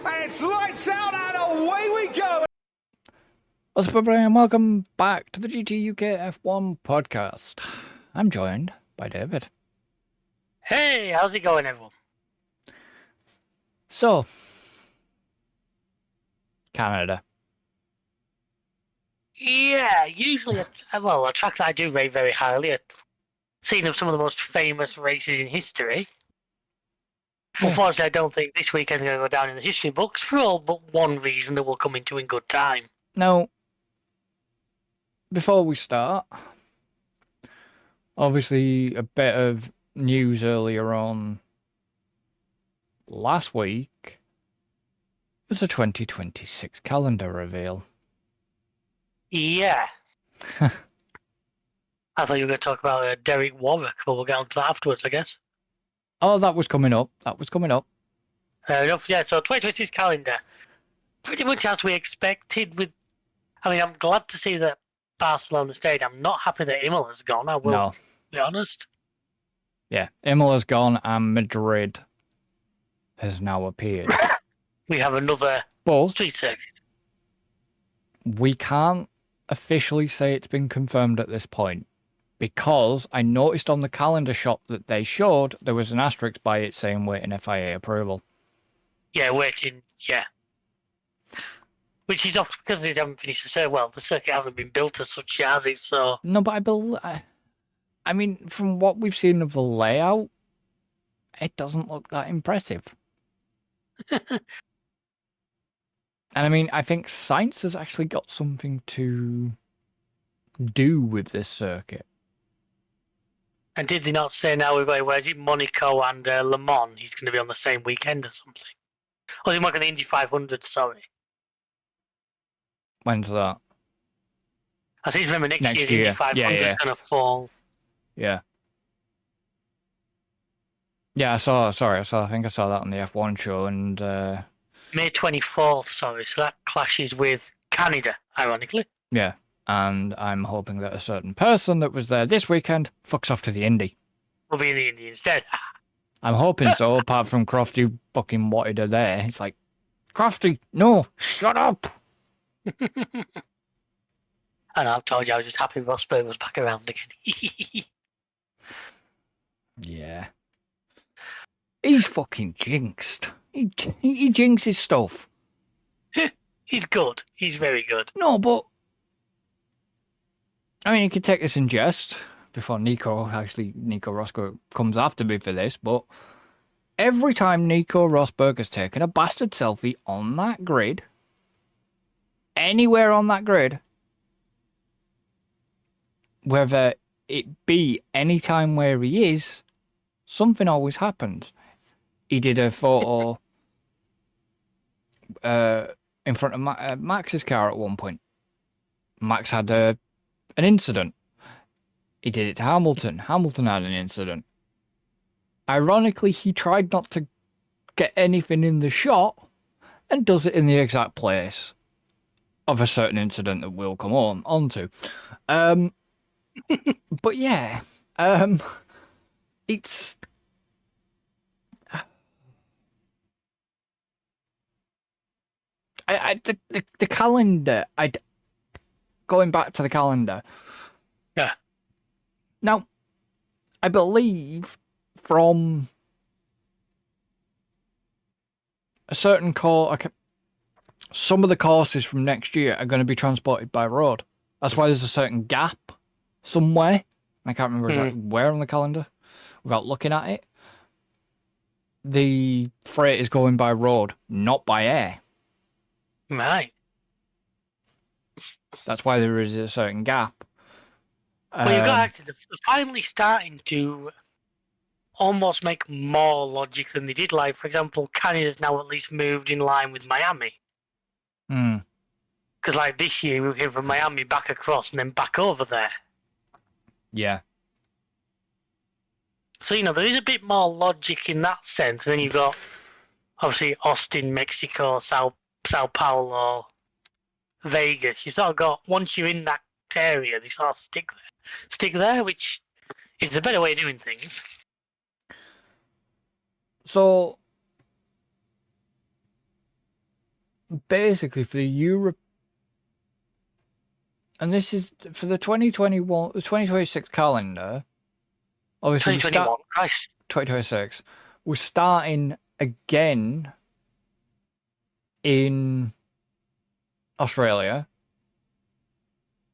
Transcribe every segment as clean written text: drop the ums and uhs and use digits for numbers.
And it's lights out and away we go. What's up, everybody, and welcome back to the GT UK F1 podcast. I'm joined by David. Hey, how's it going, everyone? So, Canada. Yeah, usually, a track that I do rate very highly. A scene of some of the most famous races in history. Yeah. Unfortunately, I don't think this weekend's going to go down in the history books for all but one reason that we'll come into in good time. Now, before we start, obviously a bit of news earlier on last week was the 2026 calendar reveal. Yeah. I thought you were going to talk about Derek Warwick, but we'll get on to that afterwards, I guess. Oh, that was coming up. Fair enough, yeah. So 2026 calendar, pretty much as we expected. I'm glad to see that Barcelona stayed. I'm not happy that Imola's gone, I will be honest. Yeah, Imola's gone and Madrid has now appeared. We have another street circuit. We can't officially say it's been confirmed at this point because I noticed on the calendar shot that they showed there was an asterisk by it saying waiting FIA approval. Yeah, waiting, yeah. Which is often because they haven't finished the circuit. Well, the circuit hasn't been built as such yet, has it? So no, but I mean, from what we've seen of the layout, it doesn't look that impressive. And I mean, I think science has actually got something to do with this circuit. And did they not say now, where is it, Monaco and Le Mans, he's going to be on the same weekend or something? Or is he working the Indy 500, sorry. When's that? I think remember next year's Indy 500 is going to fall. Yeah. Yeah, I think I saw that on the F1 show, and May 24th, sorry, so that clashes with Canada, ironically. Yeah, and I'm hoping that a certain person that was there this weekend fucks off to the Indy. We'll be in the Indy instead. I'm hoping so, apart from Crofty who fucking wanted her there. It's like, Crofty, no, shut up! And I've told you I was just happy Rosberg was back around again. Yeah. He's fucking jinxed. He jinxes stuff. He's good. He's very good. No, but I mean, you could take this in jest before Nico Rosberg comes after me for this, but every time Nico Rosberg has taken a bastard selfie on that grid, anywhere on that grid, whether it be any time where he is, something always happens. He did a photo in front of Max's car at one point. Max had an incident. He did it to Hamilton. Hamilton had an incident. Ironically, he tried not to get anything in the shot and does it in the exact place of a certain incident that we'll come on to. But yeah, it's... The calendar, going back to the calendar. Yeah. Now, I believe from a certain some of the courses from next year are going to be transported by road. That's why there's a certain gap somewhere. I can't remember exactly where on the calendar without looking at it. The freight is going by road, not by air. Right. That's why there is a certain gap. Well, you've got actually, they're finally starting to almost make more logic than they did. Like, for example, Canada's now at least moved in line with Miami. Because, like, this year we came from Miami back across and then back over there. Yeah. So, there is a bit more logic in that sense. And then you've got, obviously, Austin, Mexico, Sao Paulo, Vegas. You sort of got, once you're in that area, they sort of stick there, which is a better way of doing things. So basically for the Europe, and this is for the 2026 calendar. Obviously, we start 2021. Christ. 2026. We're starting again in Australia.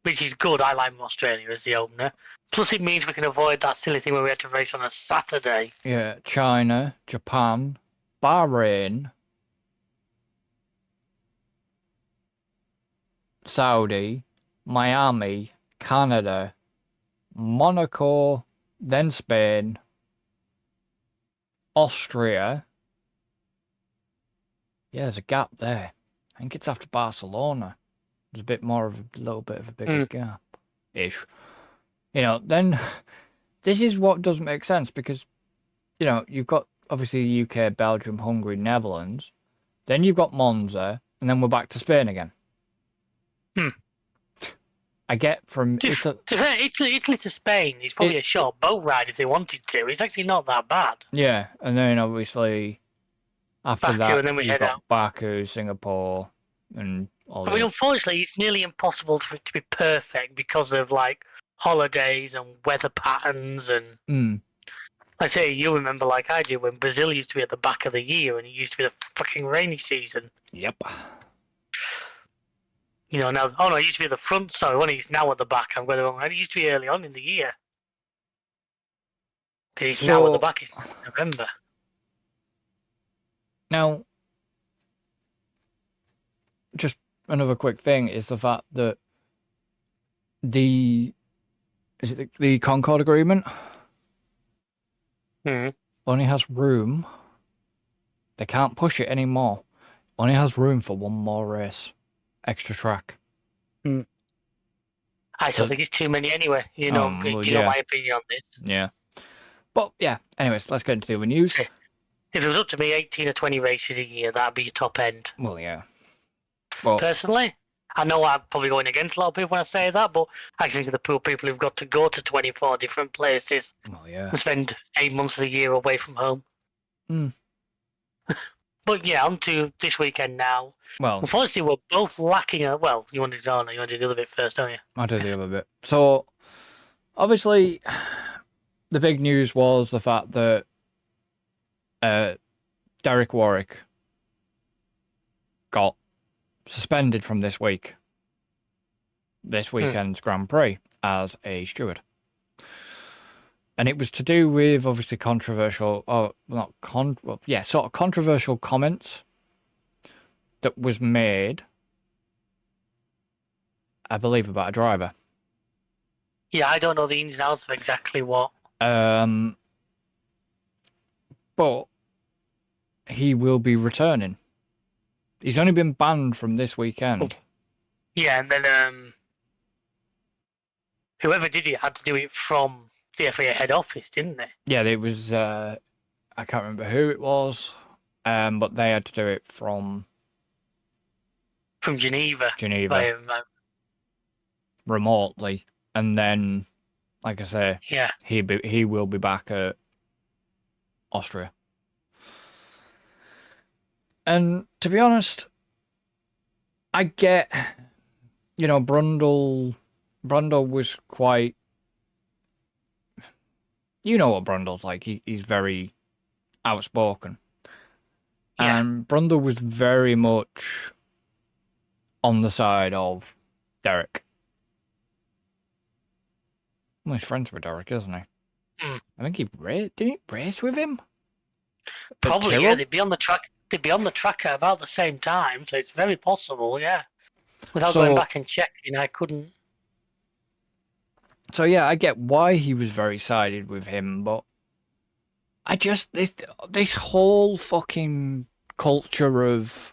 Which is good. I like Australia as the opener. Plus, it means we can avoid that silly thing where we had to race on a Saturday. Yeah, China, Japan, Bahrain, Saudi, Miami, Canada, Monaco, then Spain, Austria. Yeah, there's a gap there. I think it's after Barcelona. There's a little bit of a bigger gap. Ish. Then this is what doesn't make sense because, you've got obviously the UK, Belgium, Hungary, Netherlands. Then you've got Monza, and then we're back to Spain again. I get from Italy to Spain is probably a short boat ride if they wanted to. It's actually not that bad. Yeah, and then obviously after Baku, that, and then we you've head got out. Baku, Singapore, and all I mean, that. unfortunately, it's nearly impossible for it to be perfect because of like holidays and weather patterns and. I say you remember like I do when Brazil used to be at the back of the year and it used to be the fucking rainy season. Yep. Now it used to be at the front. Sorry, when it's now at the back. I'm going wrong. It used to be early on in the year. It's now at the back. It's November. Now, just another quick thing is the fact that the Concord Agreement only has room. They can't push it anymore. Only has room for one more race, extra track. I still think it's too many anyway. You know my opinion on this. Yeah. But yeah, anyways, let's get into the other news. If it was up to me, 18 or 20 races a year, that'd be your top end. Well, yeah. Well, personally, I know I'm probably going against a lot of people when I say that, but I think of the poor people who've got to go to 24 different places and spend 8 months of the year away from home. But yeah, on to this weekend now. Well, unfortunately, we're both lacking. You want to go on? You want to do the other bit first, don't you? I'll do the other bit. So, obviously, the big news was the fact that Derek Warwick got suspended from this weekend's Grand Prix as a steward. And it was to do with obviously controversial comments that was made, I believe, about a driver. Yeah, I don't know the ins and outs of exactly what. But he will be returning. He's only been banned from this weekend. Yeah, and then whoever did it had to do it from the FIA head office, didn't they? Yeah, it was. I can't remember who it was, but they had to do it from Geneva. Remotely, and then, like I say, he will be back at Austria. And to be honest, I get, Brundle was quite, you know what Brundle's like. He's very outspoken. Yeah. And Brundle was very much on the side of Derek. Well, he's friends with Derek, isn't he? I think did he race with him? Probably, yeah. They'd be on the track. They'd be on the track at about the same time, so it's very possible, yeah. Without going back and checking, I couldn't. So yeah, I get why he was very sided with him, but I just this whole fucking culture of,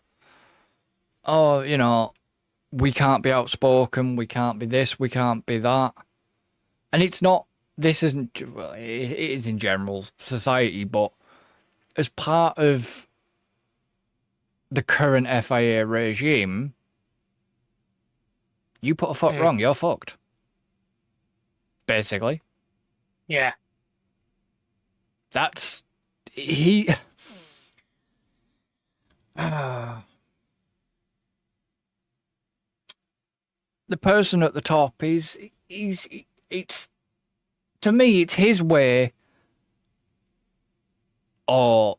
we can't be outspoken, we can't be this, we can't be that, and it's not. This isn't. Well, it is in general society, but as part of the current FIA regime, you put a foot wrong, you're fucked. Basically. Yeah. That's... the person at the top is it's to me it's his way, or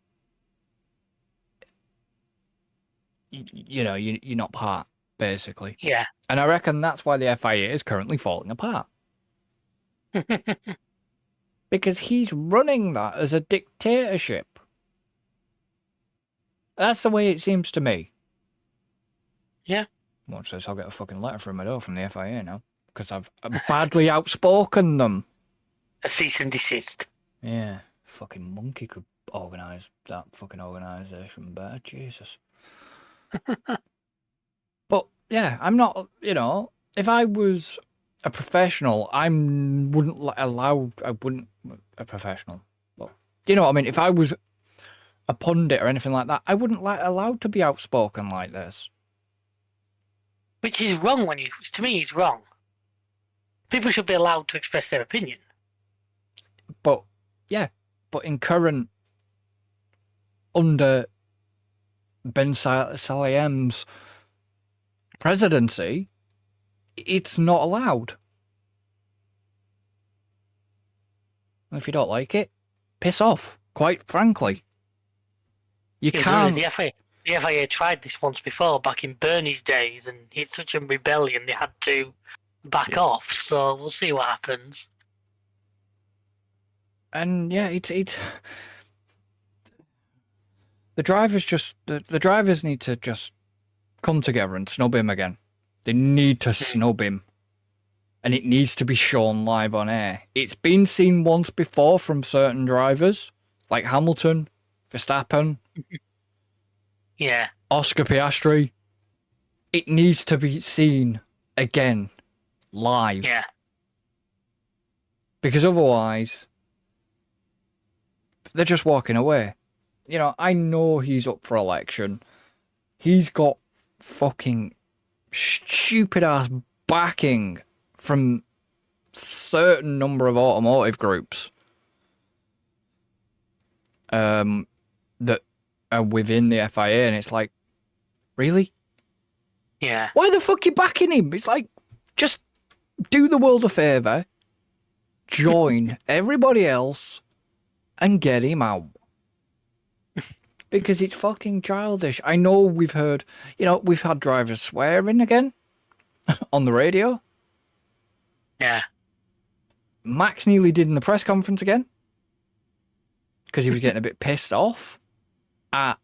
you're not part, basically. Yeah. And I reckon that's why the FIA is currently falling apart. Because he's running that as a dictatorship. That's the way it seems to me. Yeah. Watch this, I'll get a fucking letter from my door from the FIA now. Because I've badly outspoken them. A cease and desist. Yeah. Fucking monkey could organise that fucking organisation better. Jesus. But, yeah, I'm not, if I was a professional, I wouldn't a professional. Well, you know what I mean? If I was a pundit or anything like that, I wouldn't allowed to be outspoken like this. Which is wrong to me, it's wrong. People should be allowed to express their opinion. But, in current, under Ben Salayem's presidency, it's not allowed. And if you don't like it, piss off, quite frankly. You can't... The FIA tried this once before, back in Bernie's days, and it's such a rebellion they had to back off, so we'll see what happens. And yeah, it's the drivers need to just come together and snub him again. They need to snub him. And it needs to be shown live on air. It's been seen once before from certain drivers, like Hamilton, Verstappen, Yeah. Oscar Piastri. It needs to be seen again, live. Yeah. Because otherwise, they're just walking away. I know he's up for election. He's got fucking stupid ass backing from certain number of automotive groups that are within the FIA, and it's like, really? Yeah. Why the fuck you backing him? It's like, just do the world a favour, join everybody else, and get him out. Because it's fucking childish. I know we've heard, we've had drivers swearing again on the radio. Yeah. Max nearly did in the press conference again. Because he was getting a bit pissed off at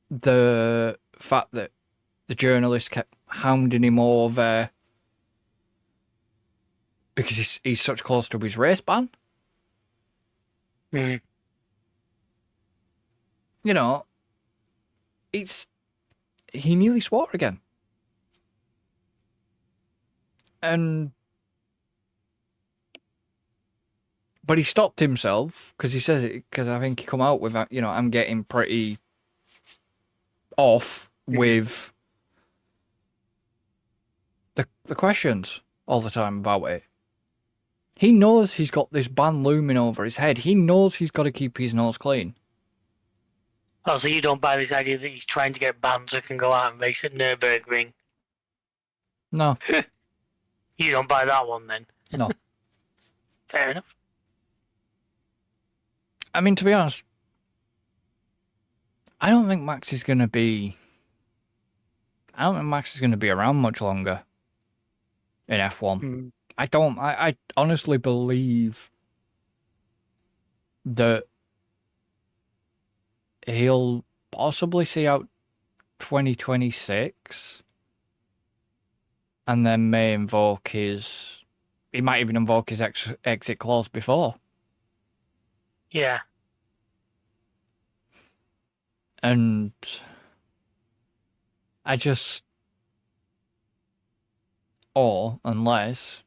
the fact that the journalist kept hounding him over because he's such close to his race ban. Mm. He nearly swore again. But he stopped himself because he says it, because I think he come out with, I'm getting pretty off with the questions all the time about it. He knows he's got this ban looming over his head. He knows he's got to keep his nose clean. Oh, so you don't buy this idea that he's trying to get banned so he can go out and race at Nürburgring? No. You don't buy that one then? No. Fair enough. I mean, to be honest, I don't think Max is going to be around much longer in F1. Mm. I honestly believe that he'll possibly see out 2026 and then may invoke he might even invoke his exit clause before. Yeah. And or unless,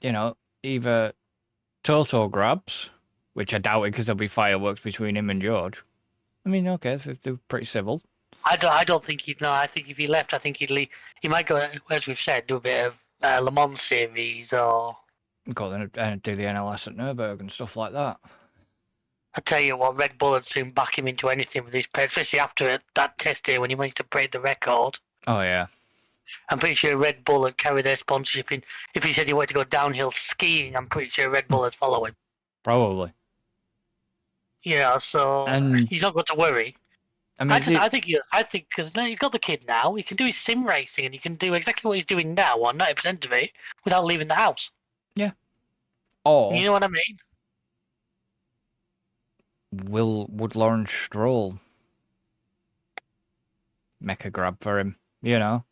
either Toto grabs, which I doubt it because there'll be fireworks between him and George. I mean, okay, they're pretty civil. I don't think he'd know. I think if he left, I think he'd leave. He might go, as we've said, do a bit of Le Mans series or... Go and do the NLS at Nürburgring and stuff like that. I tell you what, Red Bull would soon back him into anything with his pace, especially after that test day when he managed to break the record. Oh, yeah. I'm pretty sure Red Bull would carry their sponsorship in. If he said he wanted to go downhill skiing, I'm pretty sure Red Bull would follow him. Probably. Yeah, so And he's not got to worry. I mean, I think because he's got the kid now, he can do his sim racing and he can do exactly what he's doing now on 90% of it without leaving the house. yeah. Or You know what I mean? would Lawrence Stroll make a grab for him? You know,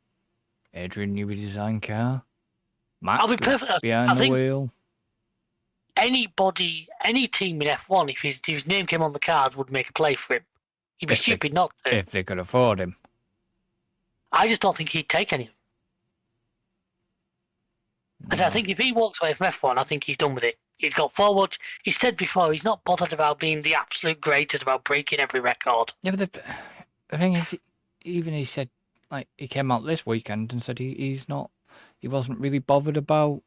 Adrian newly designed car. Max I'll be perfect. behind I the think wheel. anybody, any team in F1, if his name came on the cards, would make a play for him. He'd be stupid not to. If they could afford him. I just don't think he'd take any. And I think if he walks away from F1, I think he's done with it. He's got forward. He said before he's not bothered about being the absolute greatest, about breaking every record. Yeah, but the thing is, even he said, like, he came out this weekend and said he wasn't really bothered about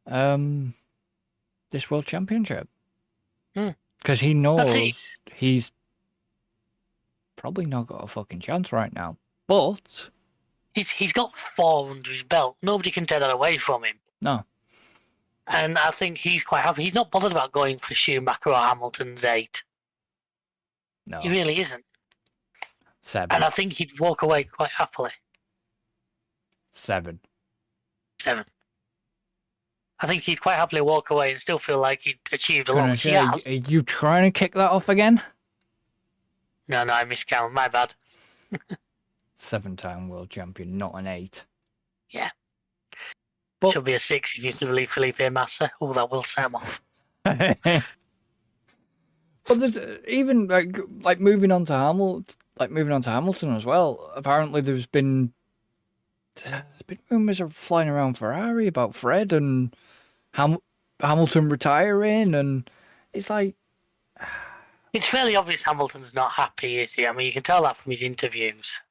this World Championship. Because he knows he's probably not got a fucking chance right now. But he's got 4 under his belt. Nobody can take that away from him. No. And I think he's quite happy. He's not bothered about going for Schumacher or Hamilton's 8. No. He really isn't. 7. And I think he'd walk away quite happily. 7. 7. I think he'd quite happily walk away and still feel like he'd achieved a lot. Which he has. Are you trying to kick that off again? No, I miscounted. My bad. 7-time world champion, not an 8. Yeah. But Should be a 6 if you believe Felipe Massa. Oh, that will set him off. but there's even like moving on to Hamilton as well. Apparently, there's been rumors of flying around Ferrari about Fred and Hamilton retiring, and it's like it's fairly obvious Hamilton's not happy, is he? I mean, you can tell that from his interviews.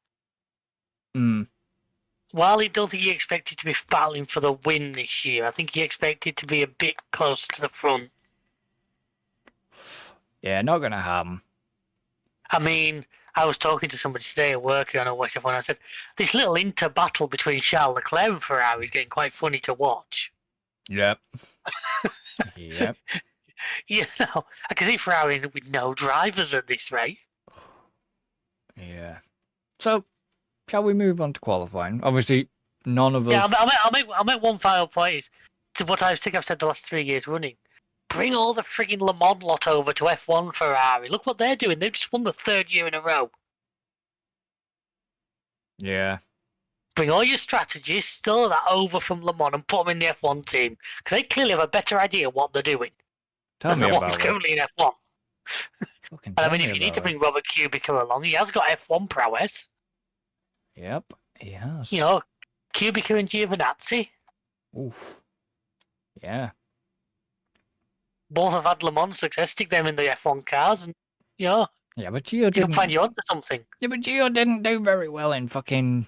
While he don't think he expected to be battling for the win this year, I think he expected to be a bit closer to the front. Yeah, not gonna happen. I mean, I was talking to somebody today at work on a Watch F1, and I said, this little inter-battle between Charles Leclerc and Ferrari is getting quite funny to watch. Yep. Yep. You know, I can see Ferrari with no drivers at this rate. Yeah. So, shall we move on to qualifying? Obviously, none of us... Yeah, I'll make one final point. Is to what I think I've said the last 3 years running. Bring all the frigging Le Mans lot over to F1 Ferrari. Look what they're doing. They've just won the 3rd year in a row. Yeah. Bring all your strategies, steal that over from Le Mans and put them in the F1 team. Because they clearly have a better idea what they're doing. Tell me about it. Currently in F1. Fucking And I tell mean, if me you need to about bring Robert Kubica along, he has got F1 prowess. it. Yep, he has. You know, Kubica and Giovinazzi. Oof. Yeah. Both have had Le Mans success. Stick them in the F1 cars, and you know, Yeah, but Gio you can didn't... find you onto something. Yeah, but Gio didn't do very well in fucking...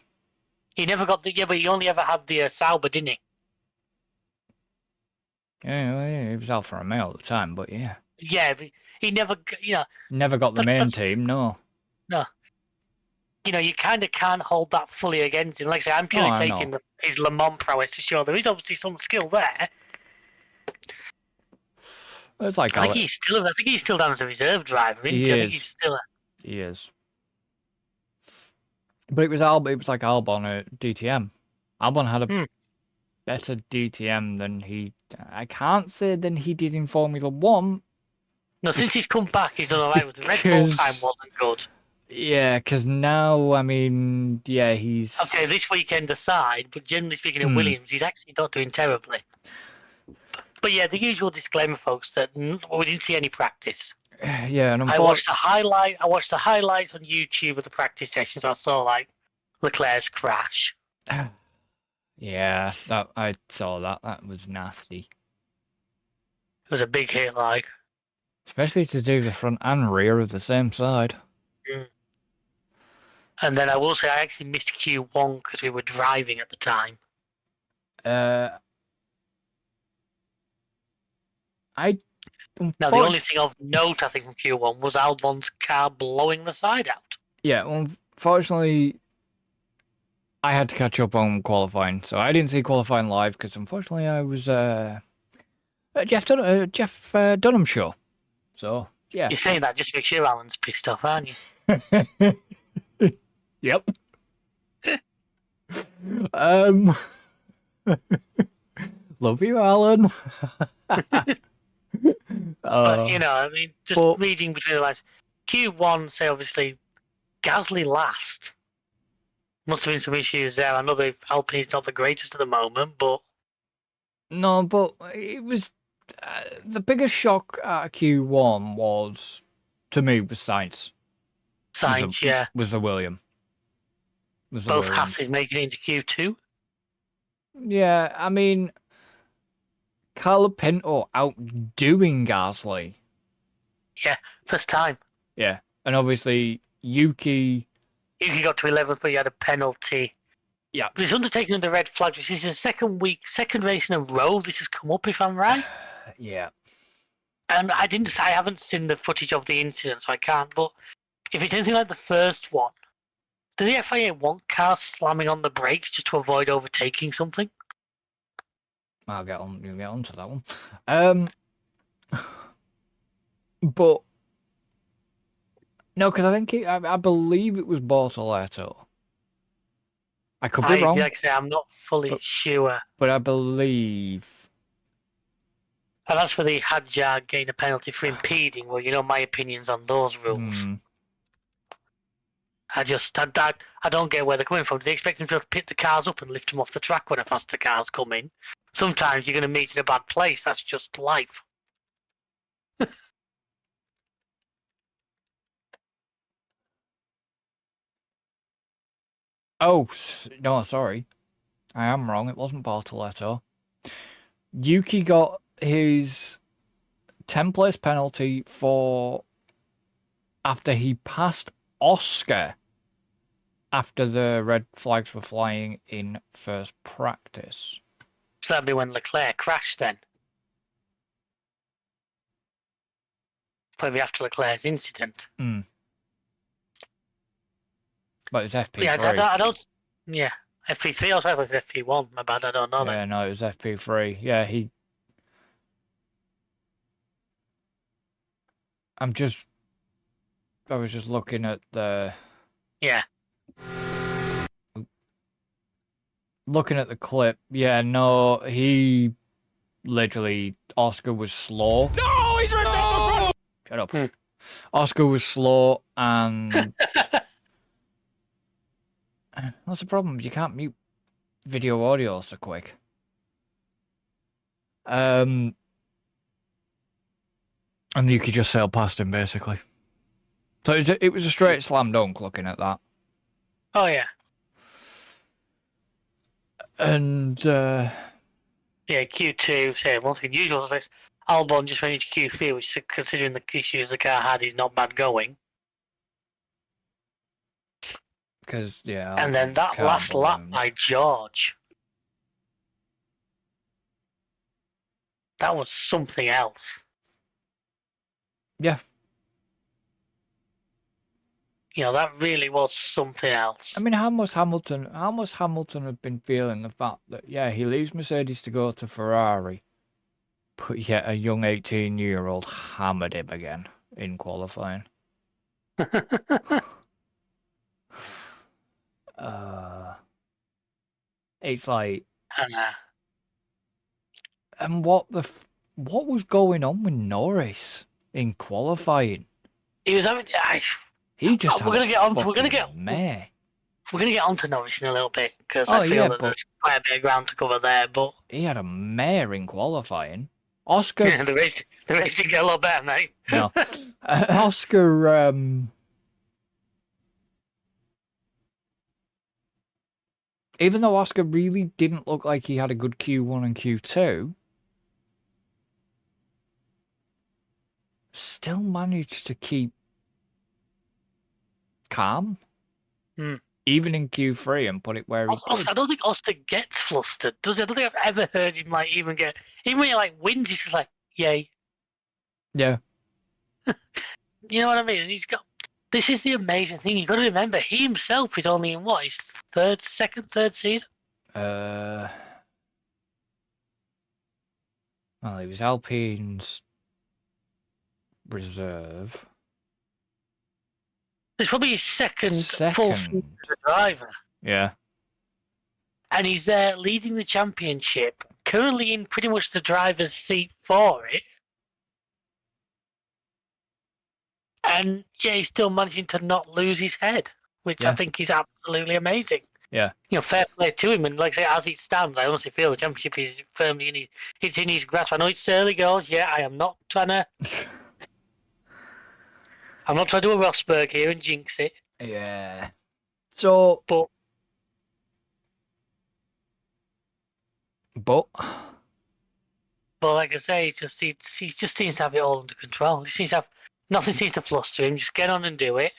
He never got the... Yeah, but he only ever had the Sauber, didn't he? Yeah, well, he was Alfa Romeo at the time, but yeah. Yeah, but he never... You know... Never got the main team, no. No. You know, you kind of can't hold that fully against him. Like I say, I'm purely taking his Le Mans prowess to show there is obviously some skill there. It's like I think he's still down as a reserve driver. Isn't he? I think he's still a... He is. But it was like Albon at DTM. Albon had a better DTM than I can't say than he did in Formula 1. No, since he's come back, he's done alright with the Red Bull time wasn't good. Yeah, because now, I mean, yeah, he's... Okay, this weekend aside, but generally speaking in Williams, he's actually not doing terribly. But yeah, the usual disclaimer, folks, that we didn't see any practice. Yeah, and I watched the highlights on YouTube of the practice sessions. I saw like Leclerc's crash. Yeah, I saw that. That was nasty. It was a big hit, like. Especially to do the front and rear of the same side. And then I will say I actually missed Q1 because we were driving at the time. Now, the only thing of note, I think, from Q1 was Albon's car blowing the side out. Yeah, unfortunately, I had to catch up on qualifying, so I didn't see qualifying live because unfortunately I was at Jeff Dunham show. So yeah. You're saying that just makes sure Alan's pissed off, aren't you? Yep. Love you, Alan. But you know, I mean, just reading between the lines, Q1 say obviously Gasly last. Must have been some issues there. I know the Alpine's not the greatest at the moment, but no, but it was the biggest shock at Q1 was to me was Sainz. Sainz, yeah, was the William. Both Hasses making it into Q2. Yeah, I mean, Carlo Pinto outdoing Gasly. Yeah, first time. Yeah, and obviously Yuki got to 11th, but he had a penalty. Yeah. But he's undertaken the red flag, which is his second race in a row. This has come up, if I'm right. Yeah. And I haven't seen the footage of the incident, so I can't. But if it's anything like the first one, do the FIA want cars slamming on the brakes just to avoid overtaking something? You'll get on to that one. But no, because I believe it was Bortoletto. I could be wrong. Like I say, I'm not fully sure. But I believe. And as for the Hadjar getting a penalty for impeding, well, you know my opinions on those rules. I don't get where they're coming from. Do they expect them to pick the cars up and lift them off the track when a faster car's come in? Sometimes you're going to meet in a bad place. That's just life. Oh, no, sorry. I am wrong. It wasn't Bortoletto. Yuki got his 10th place penalty after he passed Oscar after the red flags were flying in first practice. So that'd be when Leclerc crashed then. Probably after Leclerc's incident. But it's FP3. Yeah, I don't. Yeah, FP3 also was FP1. My bad, I don't know that. Yeah, no, it was FP3. Yeah, I was just looking at the. Yeah. Looking at the clip, yeah, no, he literally Oscar was slow. No, he's ripped off the front. Shut up. Oscar was slow and. What's the problem? You can't mute video audio so quick. And you could just sail past him, basically. So it was a straight slam dunk looking at that. Oh, yeah. And, yeah, Q2, say, once again, usual suspects. Albon just went into Q3, which, considering the issues the car had, is not bad going. Because, yeah. And then that last lap by George. That was something else. Yeah. You know, that really was something else. I mean, how must Hamilton have been feeling the fact that, yeah, he leaves Mercedes to go to Ferrari, but yet a young 18-year-old hammered him again in qualifying. It's like, and what was going on with Norris in qualifying? He was having. He just we're gonna get on. We're gonna get onto Norris in a little bit because I feel that there's quite a bit of ground to cover there. But he had a mare in qualifying. Oscar, the racing get a lot better, mate. No, Oscar. Even though Oscar really didn't look like he had a good Q1 and Q2, still managed to keep calm, even in Q3, and put it where he did. I don't think Oscar gets flustered, does he? I don't think I've ever heard him even when he wins, he's just like, yay. Yeah. You know what I mean? And this is the amazing thing. You've got to remember, he himself is only in what, his third season? Well, he was Alpine's reserve. It's probably his second full Second. season as a driver. Yeah. And he's there leading the championship, currently in pretty much the driver's seat for it. And yeah, he's still managing to not lose his head, which I Yeah. think is absolutely amazing. Yeah. You know, fair play to him. And like I say, as it stands, I honestly feel the championship is firmly in it's in his grasp. I know it's early goals. Yeah, I am not trying to. I'm not trying to do a Rosberg here and jinx it. Yeah. So. But like I say, he just seems to have it all under control. He seems to have nothing seems to fluster him. Just get on and do it.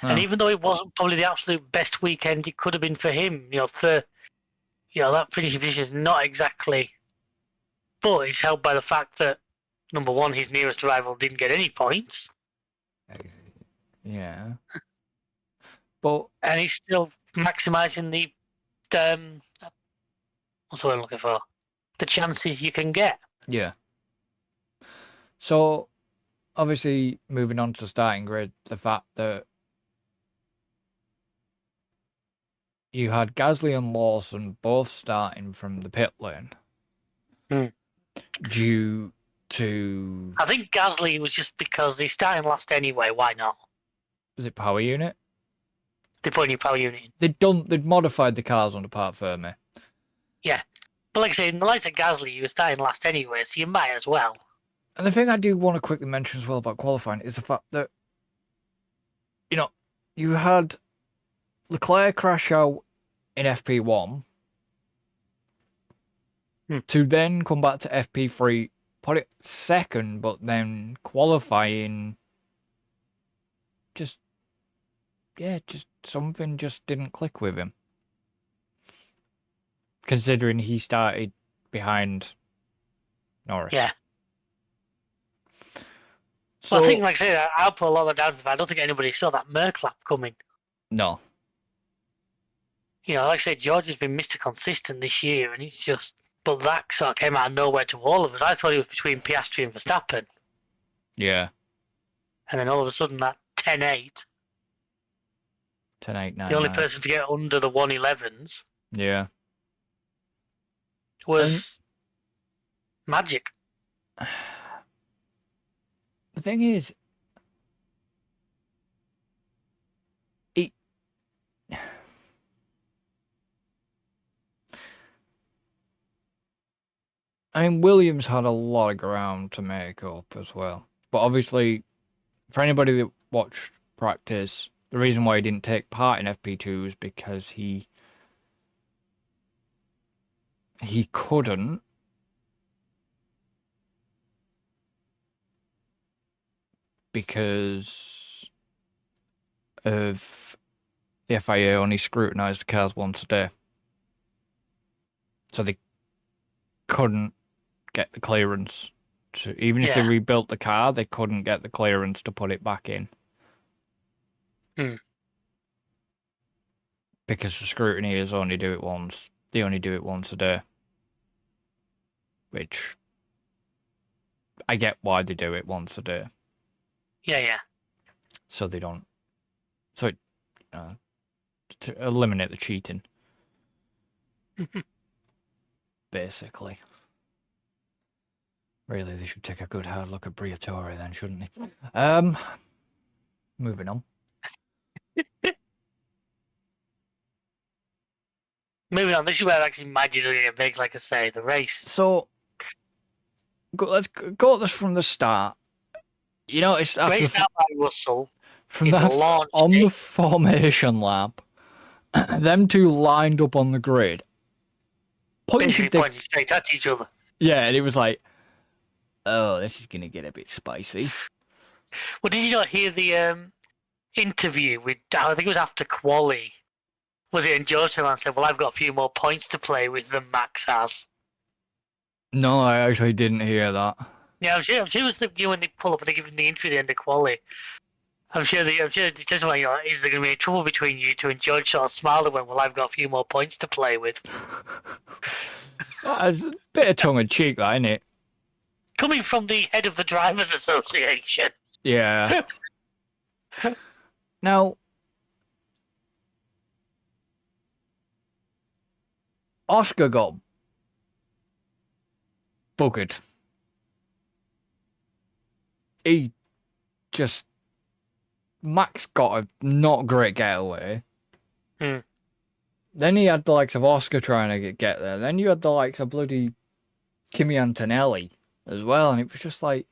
And even though it wasn't probably the absolute best weekend it could have been for him, that finishing position is not exactly. But it's helped by the fact that, number one, his nearest rival didn't get any points. Yeah. And he's still maximising the what's the word I'm looking for? The chances you can get. Yeah. So, obviously, moving on to the starting grid, the fact that you had Gasly and Lawson both starting from the pit lane due to... I think Gasly was just because he's starting last anyway. Why not? Was it power unit? They put a new power unit in. They'd modified the cars under part Fermi. Yeah. But like I say, in the likes of Gasly, you were starting last anyway, so you might as well. And the thing I do want to quickly mention as well about qualifying is the fact that, you had Leclerc crash out in FP1 to then come back to FP3, put it second, but then qualifying just something just didn't click with him. Considering he started behind Norris. Yeah. So, Well, I think, like I say, I'll put a lot of that down to the fact I don't think anybody saw that Merklap coming. No. Like I said, George has been Mr. Consistent this year, and it's just... But that sort of came out of nowhere to all of us. I thought it was between Piastri and Verstappen. Yeah. And then all of a sudden, that 10-8. 10-8, 9. The only person to get under the 111s. Yeah. Was magic. The thing is, Williams had a lot of ground to make up as well. But obviously, for anybody that watched practice, the reason why he didn't take part in FP2 is because he couldn't because of the FIA only scrutinised the cars once a day. So they couldn't get the clearance to, even if they rebuilt the car, they couldn't get the clearance to put it back in. Because the scrutineers only do it once. They only do it once a day. Which I get why they do it once a day. Yeah. So they don't. So to eliminate the cheating. Basically. Really, they should take a good hard look at Briatore then, shouldn't they? Moving on. Moving on, this is where actually Maggie doesn't get big, like I say, the race. So, let's go at this from the start. It's after Race out by Russell. From that, on the formation lap, them two lined up on the grid. Pointed straight at each other. Yeah, and it was like, oh, this is going to get a bit spicy. Well, did you not hear the interview with, I think it was after Quali, was it? And George said, well, I've got a few more points to play with than Max has. No, I actually didn't hear that. Yeah, I'm sure it was when they pull up and they give him the interview at the end of Quali. I'm sure it's just like, is there going to be trouble between you two? And George sort of smiled and went, well, I've got a few more points to play with. That's a bit of tongue in cheek, that, isn't it? Coming from the head of the Drivers Association. Yeah. Now, Oscar got buggered. He just... Max got a not great getaway. Hmm. Then he had the likes of Oscar trying to get there. Then you had the likes of bloody Kimi Antonelli as well. And it was just like...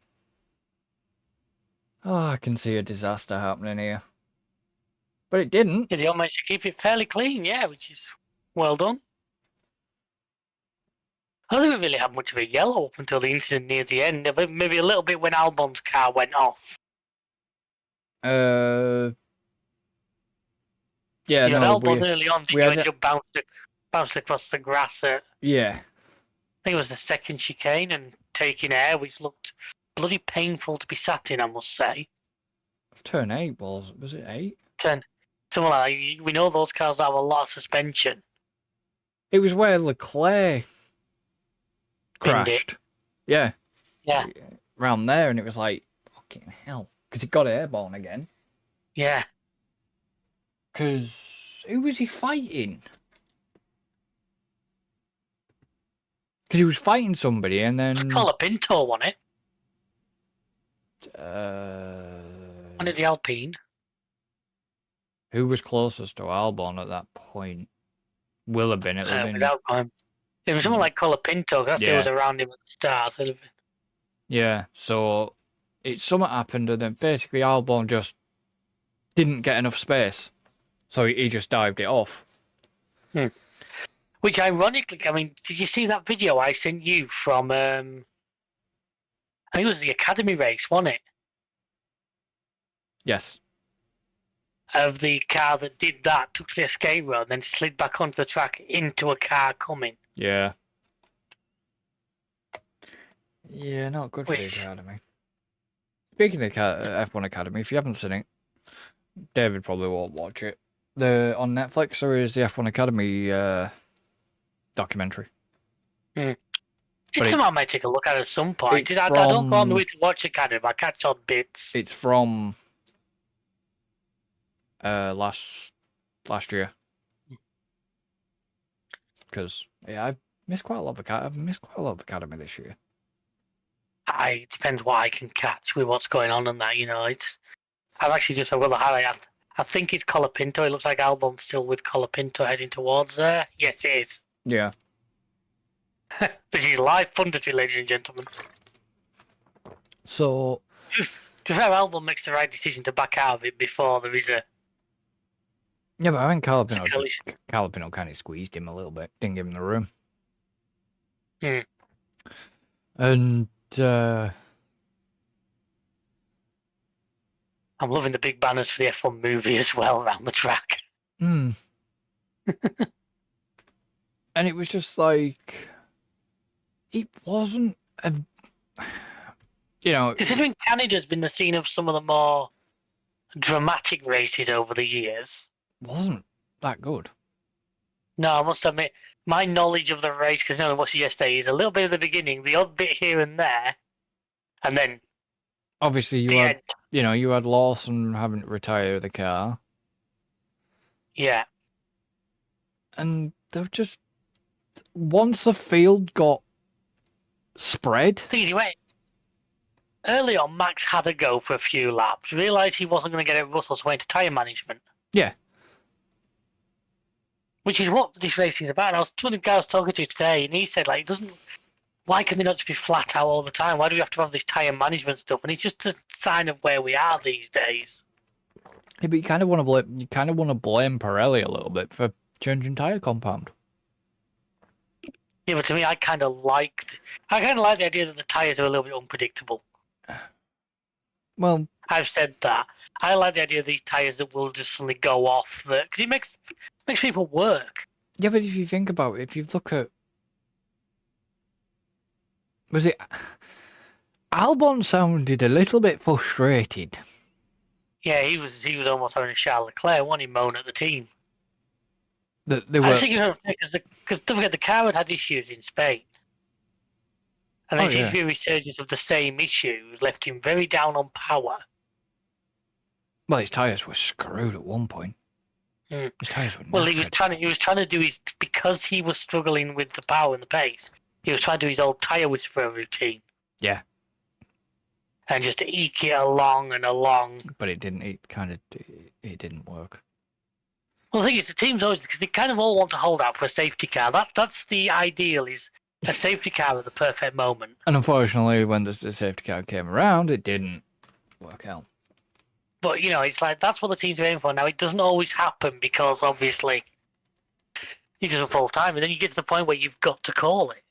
Oh, I can see a disaster happening here. But it didn't. Yeah, they all managed to keep it fairly clean, yeah, which is well done. I don't think we really had much of a yellow up until the incident near the end. Maybe a little bit when Albon's car went off. Yeah, You had no, Albon early on, we had and you bounced across the grass at, yeah. I think it was the second chicane, and taking air, which looked bloody painful to be sat in, I must say. Turn 8 was it 8? Something like that. We know those cars that have a lot of suspension. It was where Leclerc Binned it. crashed. Yeah. Yeah. Around there, and it was like, fucking hell. Because he got airborne again. Yeah. Because who was he fighting? Because he was fighting somebody, and then... Colapinto won it. Uh, Won it the Alpine. who was closest to Albon at that point? Will have been. It would have been. Without going. It was someone like Colapinto, because Yeah. was around him at the start. So Yeah, so something happened, and then basically Albon just didn't get enough space, so he just dived it off. which, ironically, I mean, did you see that video I sent you from? I think it was the Academy race, wasn't it? Yes. Of the car that did that, took the escape road, then slid back onto the track into a car coming. Yeah. Yeah, not good for the Which- Academy. Speaking of F1 Academy, if you haven't seen it, David probably won't watch it. On Netflix, there is the F1 Academy documentary. It's But something it's- I might take a look at some point. it's I don't go on the from- way to watch Academy, but I catch odd bits. It's from last year. Because I've missed quite a lot of Academy this year. It depends what I can catch with what's going on and that, I've got the highlight. I think it's Colapinto. It looks like Albon's still with Colapinto heading towards there. Yes, it is. Yeah. This is live punditry, ladies and gentlemen. So To be fair, Albon makes the right decision to back out of it before there is a... yeah, but I think Calipino collision. kind of squeezed him a little bit, didn't give him the room. Hmm. And I'm loving the big banners for the F1 movie as well around the track. and it was just like it wasn't a Considering Canada's been the scene of some of the more dramatic races over the years. wasn't that good. No, I must admit, my knowledge of the race, because I only watched it yesterday, is a little bit at the beginning, the odd bit here and there, and then Obviously, the end. you had Lawson having to retire the car, Yeah. and they've just once the field got spread. Thing is, he went early on. Max had a go for a few laps. Realised he wasn't going to get it. Russell, so went to tyre management. Yeah. Which is what this racing is about. And I was one of the guys I was talking to today, and he said, like, why can they not just be flat out all the time? Why do we have to have this tyre management stuff? And it's just a sign of where we are these days. Yeah, but you kind of want to blame Pirelli a little bit for changing tyre compound. Yeah, but to me, I kind of like the idea that the tyres are a little bit unpredictable. Well, I've said that. I like the idea of these tyres that will just suddenly go off, because it makes people work. yeah, but if you think about it, if you look at was it Albon sounded a little bit frustrated. Yeah, he was almost having a Charles Leclerc, wasn't he, moan at the team? They I were. think because don't forget the car had issues in Spain, and there seems to be a resurgence of the same issues, left him very down on power. Well, his tyres were screwed at one point. Mm. His tyres were knackered. Well, he was trying to do his, because he was struggling with the power and the pace. He was trying to do his old tyre whisperer routine. Yeah. And just eke it along and along. But it didn't. It didn't work. Well, the thing is, the teams always, because they kind of all want to hold out for a safety car. That's the ideal, is a safety car at the perfect moment. And unfortunately, when the safety car came around, it didn't work out. But, you know, it's like, that's what the teams are aiming for. Now, it doesn't always happen because, obviously, it doesn't fall time. And then you get to the point where you've got to call it.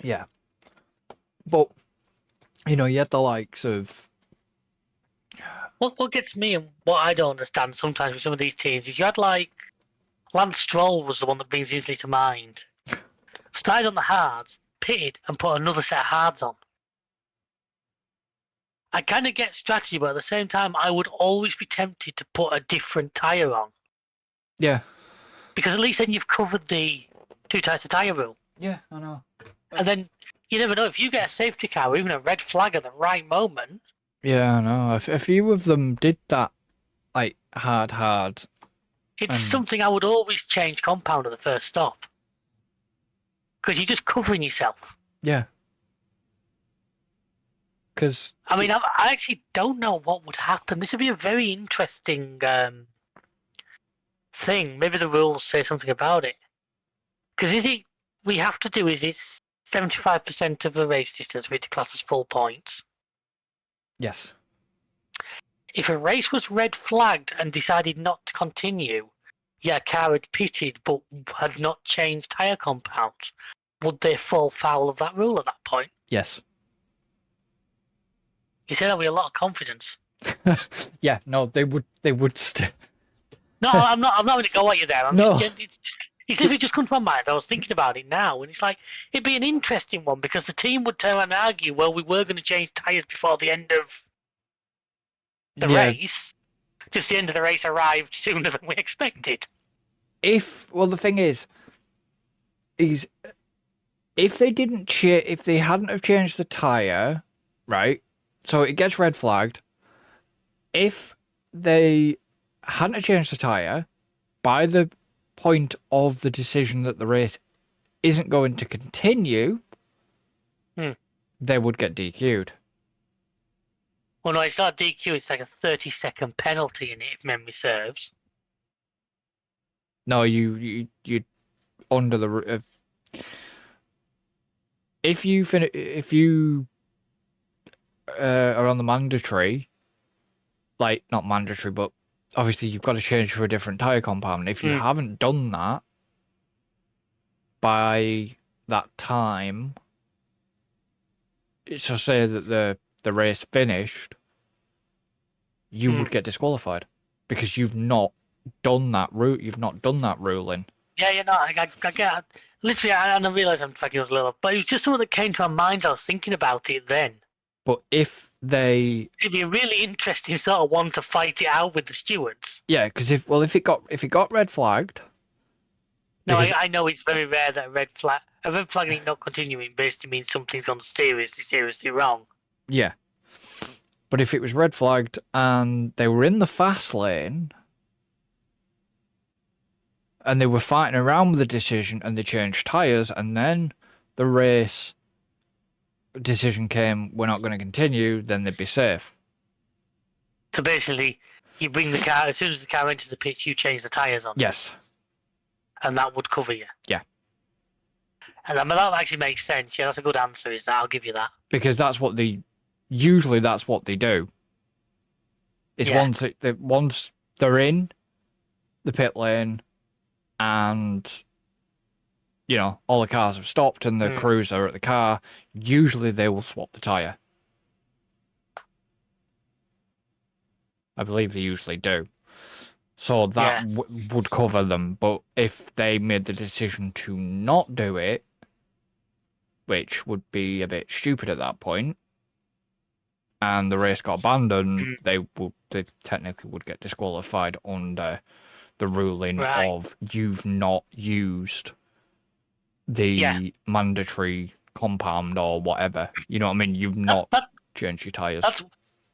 Yeah. But, you know, you had the likes of... What gets me and what I don't understand sometimes with some of these teams is you had, like, Lance Stroll was the one that brings easily to mind. Started on the hards, pitted, and put another set of hards on. I kind of get strategy, but at the same time, I would always be tempted to put a different tyre on. Yeah. Because at least then you've covered the 2 types of tyre rule. Yeah, I know. And then, you never know, if you get a safety car or even a red flag at the right moment... Yeah, I know. A few of them did that, like, hard. It's something I would always change compound at the first stop. Because you're just covering yourself. Yeah. Because... I mean, I actually don't know what would happen. This would be a very interesting thing. Maybe the rules say something about it. Because we have to do is it's 75% of the race distance for it to class as full points. Yes. If a race was red flagged and decided not to continue, a car had pitted but had not changed tyre compounds, would they fall foul of that rule at that point? Yes. You say that with a lot of confidence. Yeah, no, they would No, I'm not going to go at you there. No. It's literally just come to my mind. I was thinking about it now, and it's like, it'd be an interesting one because the team would turn around and argue, well, we were going to change tyres before the end of the race. Just the end of the race arrived sooner than we expected. The thing is if they hadn't have changed the tyre, right? So it gets red flagged. If they hadn't have changed the tyre by the point of the decision that the race isn't going to continue, they would get DQ'd. Well, no, it's not DQ. It's like a 30-second penalty in it, if memory serves. No, you under the if you are on the mandatory, like not mandatory, but obviously you've got to change for a different tyre compound. If you haven't done that by that time, so say that the race finished, you would get disqualified because you've not done that route. You've not done that ruling. Yeah, no, I get. Literally, I realise I'm tracking us a little, but it was just something that came to my mind. I was thinking about it then. But if they, it'd be a really interesting sort of one to fight it out with the stewards. Yeah, because if it got red flagged. No, I know it's very rare that a red flag not continuing basically means something's gone seriously wrong. Yeah, but if it was red flagged and they were in the fast lane and they were fighting around with the decision and they changed tyres and then the race decision came, we're not going to continue, then they'd be safe. So basically, you bring the car, as soon as the car enters the pitch, you change the tyres on. Yes. And that would cover you. Yeah. And that actually makes sense. Yeah, that's a good answer, is that? I'll give you that. Because that's what usually that's what they do. Is once they're in the pit lane and all the cars have stopped and the crews are at the car, usually they will swap the tyre. I believe they usually do. So that would cover them. But if they made the decision to not do it, which would be a bit stupid at that point, and the race got abandoned, they technically would get disqualified under the ruling of you've not used the mandatory compound or whatever. You know what I mean? You've not changed your tyres.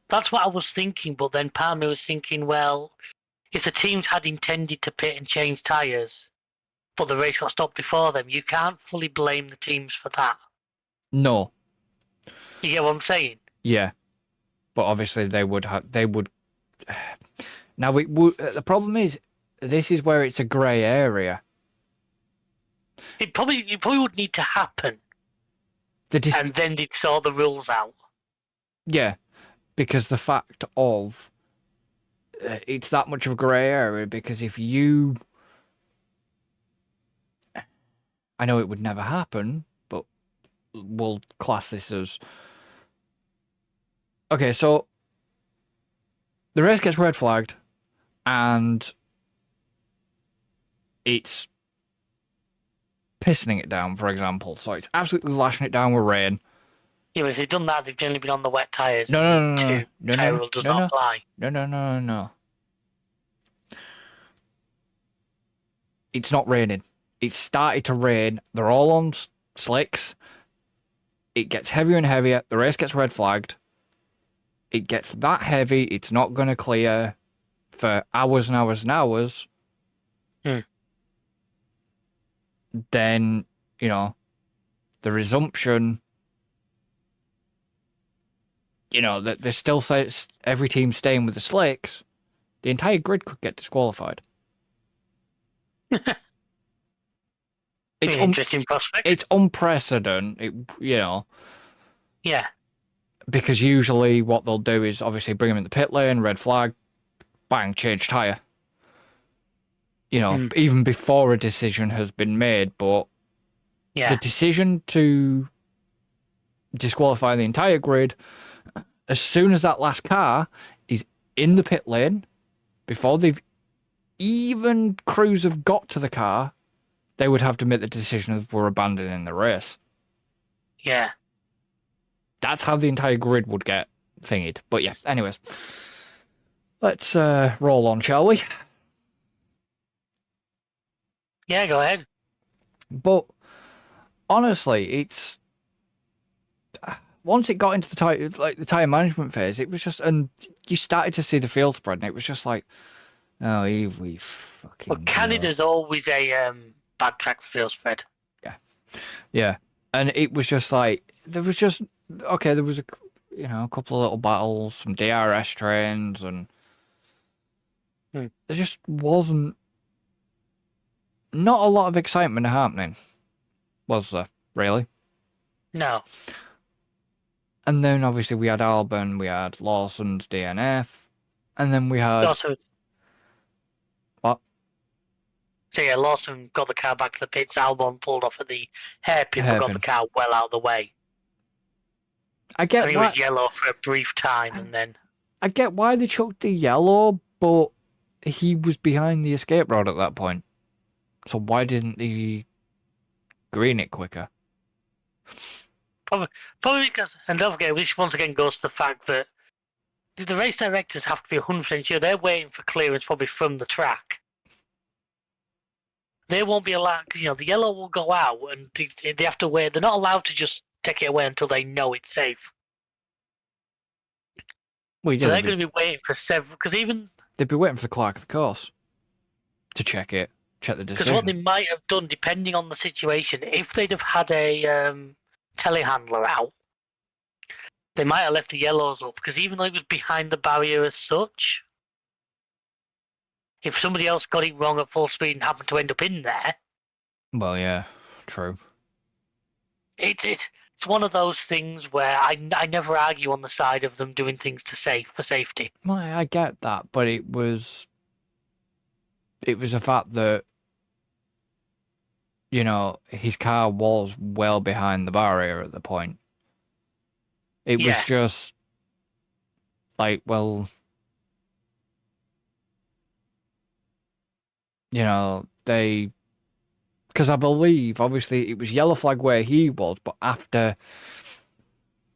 That's what I was thinking, but then part of me was thinking, well, if the teams had intended to pit and change tyres, but the race got stopped before them, you can't fully blame the teams for that. No. You get what I'm saying? Yeah. But obviously they would. Now, the problem is, this is where it's a grey area. It probably would need to happen. And then they'd sort the rules out. Yeah. Because the fact of it's that much of a grey area, because if you... I know it would never happen, but we'll class this as... Okay, so the race gets red flagged, and it's pissing it down, for example. So it's absolutely lashing it down with rain. Yeah, but if they've done that, they've generally been on the wet tyres. No. Tyre rule does not apply. No. It's not raining. It's started to rain. They're all on slicks. It gets heavier and heavier. The race gets red flagged. It gets that heavy, it's not going to clear for hours and hours and hours. Then, the resumption, that there's still every team staying with the slicks, the entire grid could get disqualified. It's interesting prospect. It's unprecedented, Yeah. Because usually what they'll do is obviously bring them in the pit lane, red flag, bang, change tyre. Even before a decision has been made, but the decision to disqualify the entire grid, as soon as that last car is in the pit lane, before crews have got to the car, they would have to make the decision of we're abandoning the race. Yeah. That's how the entire grid would get thingied. But yeah, anyways. Let's roll on, shall we? Yeah, go ahead. But honestly, it's... Once it got into the tyre management phase, it was just... And you started to see the field spread, and it was just like, oh, we fucking... Well, Canada's always a bad track for field spread. Yeah. And it was just like... There was just... Okay, there was a couple of little battles, some DRS trains, and there just wasn't not a lot of excitement happening, was there, really? No. And then obviously we had Albon, we had Lawson's DNF, and then we had... What? So yeah, Lawson got the car back to the pits, Albon pulled off at the hairpin, but got the car well out of the way. I get he was yellow for a brief time, and then... I get why they chucked the yellow, but he was behind the escape road at that point. So why didn't they green it quicker? Probably because... And don't forget, this once again goes to the fact that the race directors have to be 100% sure. They're waiting for clearance probably from the track. They won't be allowed... Because, the yellow will go out, and they have to wait. They're not allowed to just take it away until they know it's safe. Well, so they're going to be waiting for several... Because even... They'd be waiting for the clerk of the course to check the decision. Because what they might have done, depending on the situation, if they'd have had a telehandler out, they might have left the yellows up. Because even though it was behind the barrier as such, if somebody else got it wrong at full speed and happened to end up in there... Well, yeah, true. It's one of those things where I never argue on the side of them doing things for safety. Well, I get that, but it was a fact that his car was well behind the barrier at the point. It was just like, well, they... Because I believe, obviously, it was yellow flag where he was, but after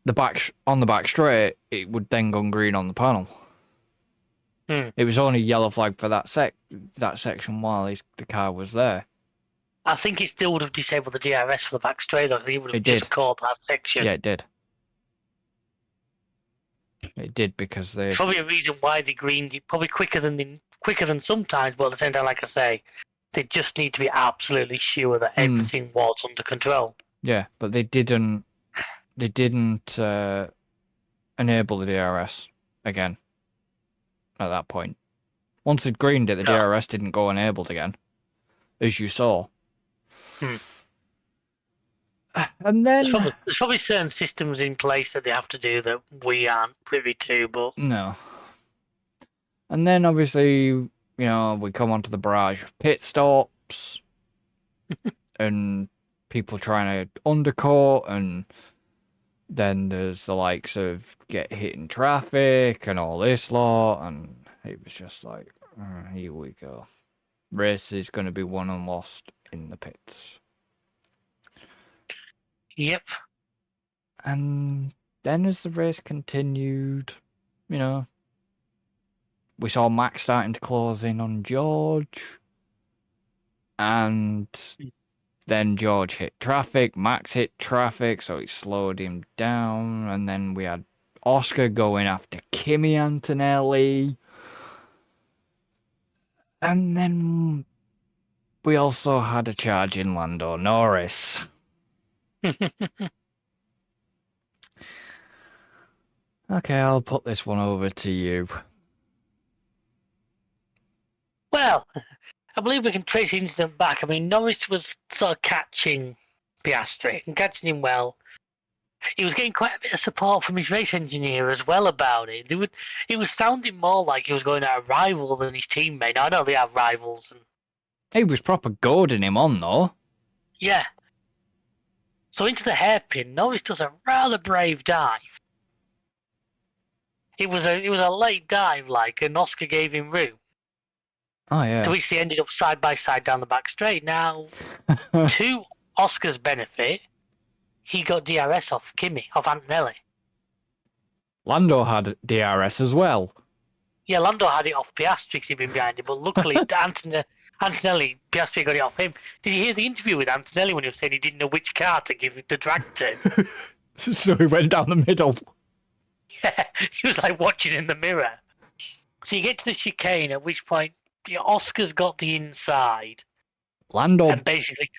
on the back straight, it would then go green on the panel. It was only yellow flag for that section while the car was there. I think it still would have disabled the DRS for the back straight, though. He would have just caught that section. Yeah, it did. It did because they... Probably a reason why they greened it, probably quicker than sometimes, but at the same time, like I say, they just need to be absolutely sure that everything was under control. Yeah, but they didn't enable the DRS again at that point. Once they'd greened it, the DRS didn't go enabled again, as you saw. And then... There's probably certain systems in place that they have to do that we aren't privy to, but... No. And then, obviously, you know, we come onto the barrage of pit stops, and people trying to undercut, and then there's the likes of get hit in traffic, and all this lot, and it was just like, here we go. Race is going to be won and lost in the pits. Yep. And then as the race continued, you know, we saw Max starting to close in on George. And then George hit traffic, Max hit traffic, so it slowed him down. And then we had Oscar going after Kimi Antonelli. And then we also had a charge in Lando Norris. Okay, I'll put this one over to you. Well, I believe we can trace the incident back. I mean, Norris was sort of catching Piastri and catching him well. He was getting quite a bit of support from his race engineer as well about it. It was sounding more like he was going at a rival than his teammate. Now, I know they have rivals. He was proper goading him on, though. Yeah. So into the hairpin, Norris does a rather brave dive. It was a late dive, and Oscar gave him room. Oh, yeah. To which they ended up side by side down the back straight. Now, to Oscar's benefit, he got DRS off Antonelli. Lando had DRS as well. Yeah, Lando had it off Piastri because he'd been behind him, but luckily Antonelli, Piastri got it off him. Did you hear the interview with Antonelli when he was saying he didn't know which car to give the drag to? So he went down the middle. Yeah, he was like watching in the mirror. So you get to the chicane, at which point Oscar's got the inside. Lando and basically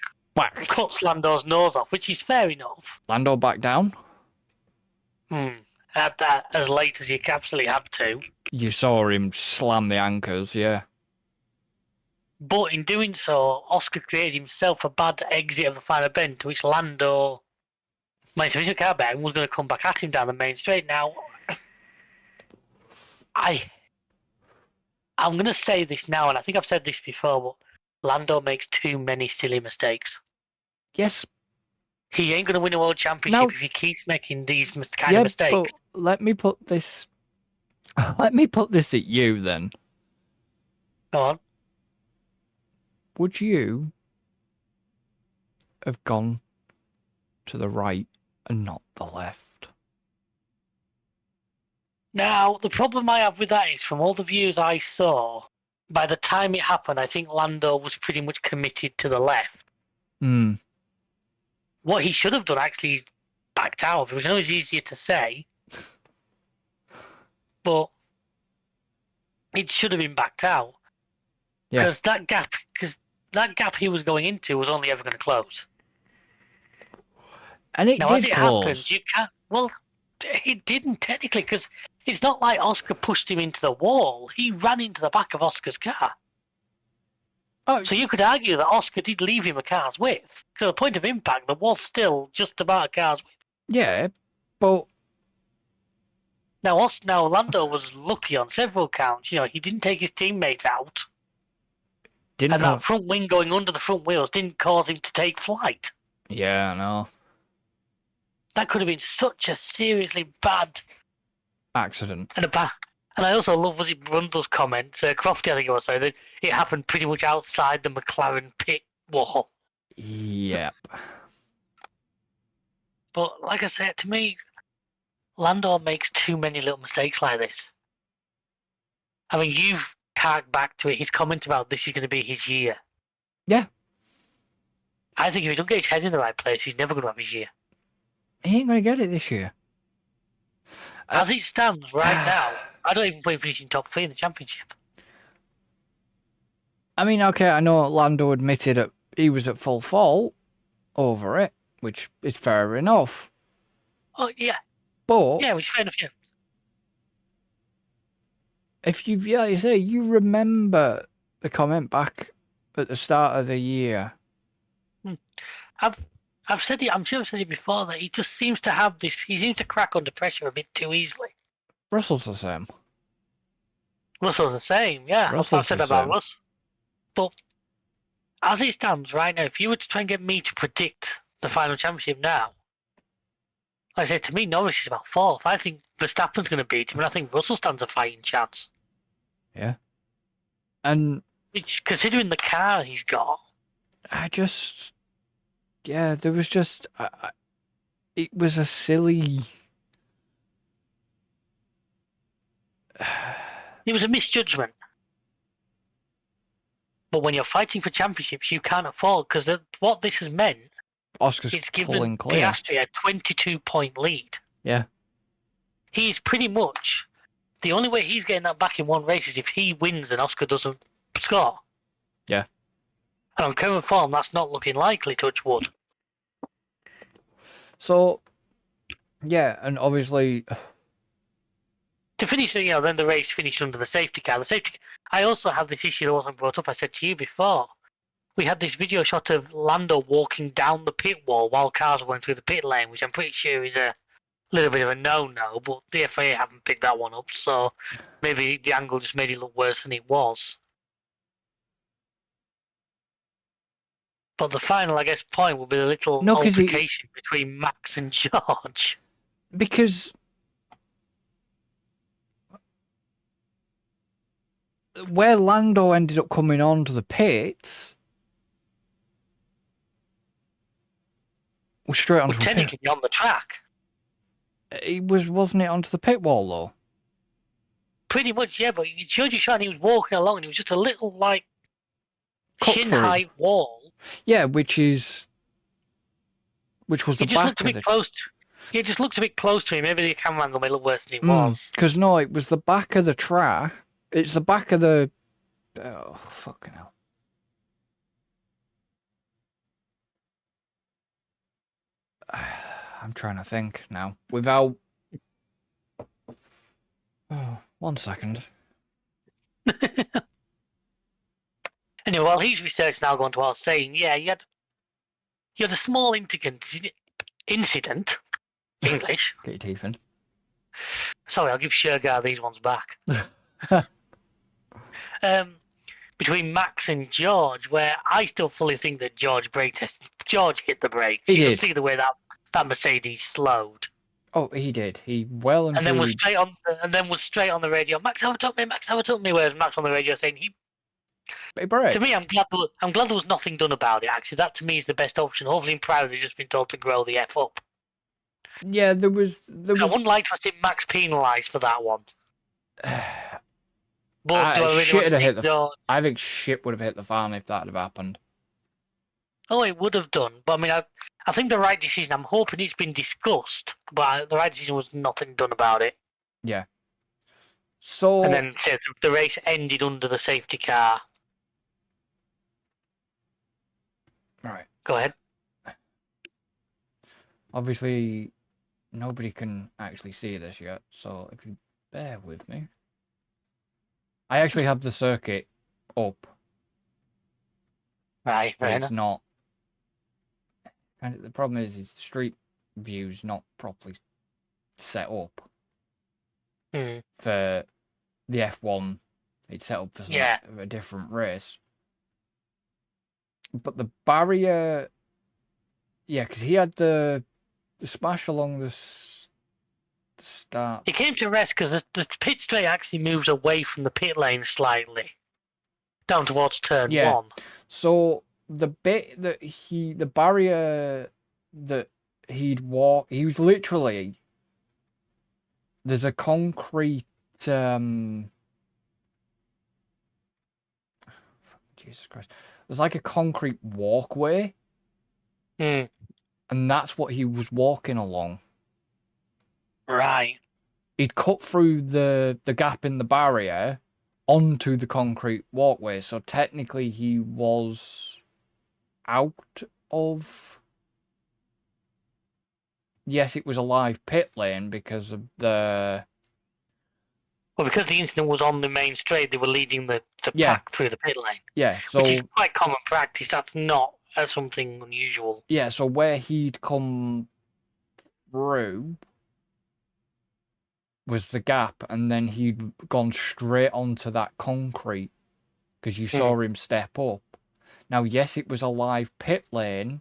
cuts Lando's nose off, which is fair enough. Lando back down? Had that as late as you absolutely had to. You saw him slam the anchors, yeah. But in doing so, Oscar created himself a bad exit of the final bend, to which Lando managed to hit a car back and was going to come back at him down the main straight. Now, I'm going to say this now, and I think I've said this before, but Lando makes too many silly mistakes. Yes. He ain't going to win a world championship if he keeps making these kind of mistakes. But let me put this at you then. Go on. Would you have gone to the right and not the left? Now, the problem I have with that is, from all the views I saw, by the time it happened, I think Lando was pretty much committed to the left. What he should have done, actually, is backed out, which I know is easier to say, but it should have been backed out. Because that gap he was going into was only ever going to close. And it now, did as it close. happened, you can't. Well, it didn't technically, because it's not like Oscar pushed him into the wall. He ran into the back of Oscar's car. Oh, so you could argue that Oscar did leave him a car's width. To the point of impact, there was still just about a car's width. Yeah, but now Lando was lucky on several counts. You know, he didn't take his teammate out. That front wing going under the front wheels didn't cause him to take flight. Yeah, I know. That could have been such a seriously bad accident. And I also love, was it Brundle's comment, Crofty, I think it was, that it happened pretty much outside the McLaren pit wall. Yep. But like I said, to me, Lando makes too many little mistakes like this. I mean, you've harked back to it. His comment about this is going to be his year. Yeah. I think if he don't get his head in the right place, he's never going to have his year. He ain't going to get it this year. As it stands right now, I don't even play finishing top 3 in the championship. I mean, okay, I know Lando admitted that he was at full fault over it, which is fair enough. Oh, yeah. But Yeah, which is fair enough, yeah. if you say, you remember the comment back at the start of the year. I've said it, I'm sure I've said it before, that he just seems to have this, he seems to crack under pressure a bit too easily. Russell's the same. Russell's the same, yeah. Russell's I've said the about same. Russ. But as it stands right now, if you were to try and get me to predict the final championship now, like I said, to me, Norris is about 4th. I think Verstappen's going to beat him, and I think Russell stands a fighting chance. Yeah. And Which, considering the car he's got, there was just, it was a silly. it was a misjudgment. But when you're fighting for championships, you can't afford, because what this has meant, Oscar's it's pulling given clear. Piastri a 22-point lead. Yeah. He's pretty much, the only way he's getting that back in one race is if he wins and Oscar doesn't score. Yeah. And on current form, that's not looking likely, touch wood. So, yeah, and obviously, To finish, then the race finished under the safety car. I also have this issue that wasn't brought up. I said to you before, we had this video shot of Lando walking down the pit wall while cars were going through the pit lane, which I'm pretty sure is a little bit of a no-no, but the FIA haven't picked that one up, so maybe the angle just made it look worse than it was. But the final, I guess, point will be the little altercation between Max and George. Because where Lando ended up coming onto the pits was straight onto the pit. Technically on the track. Wasn't it onto the pit wall though? Pretty much, yeah, but it showed you shot and he was walking along and it was just a little, like, shin-height wall. Yeah, which was the back of the... It just looked a bit close to me. Maybe the camera angle made it look worse than it was. Because no, it was the back of the track. It's the back of the... Oh, fucking hell. I'm trying to think now. Without... Oh, 1 second. Anyway, while his research now going to what I was saying, yeah, you had a small incident. English. Get your teeth in. Sorry, I'll give Shergar these ones back. Between Max and George, where I still fully think that George brake tested. George hit the brakes. He you did. can see the way that Mercedes slowed. Oh, he did. He well and then was straight on. And then was straight on the radio. Max overtook me. Max overtook me. Whereas Max on the radio saying he. To me, I'm glad there was nothing done about it. Actually, that to me is the best option. Hopefully, in private, they've just been told to grow the F up. Yeah, there was. I wouldn't like to see Max penalised for that one. But do I really want to hit I think shit would have hit the fan if that had happened. Oh, it would have done. But I mean, I think the right decision. I'm hoping it's been discussed, but the right decision was nothing done about it. Yeah. So. And then the race ended under the safety car. Right. Go ahead. Obviously, nobody can actually see this yet, so if you bear with me. I actually have the circuit up. Right, but fair it's enough. not. And the problem is the street view's not properly set up for the F1. It's set up for a different race. But the barrier, because he had the smash along the start. He came to rest because the pit straight actually moves away from the pit lane slightly, down towards turn 1. So the bit that the barrier that he'd walk, he was literally there's a concrete Jesus Christ. There's like a concrete walkway, Hmm. and that's what he was walking along. Right. He'd cut through the gap in the barrier onto the concrete walkway, so technically he was out of... Yes, it was a live pit lane because of the... Well, because the incident was on the main straight, they were leading the Yeah. pack through the pit lane. Yeah, so... Which is quite common practice. That's not something unusual. Yeah, so where he'd come through was the gap, and then he'd gone straight onto that concrete because you saw him step up. Now, yes, it was a live pit lane,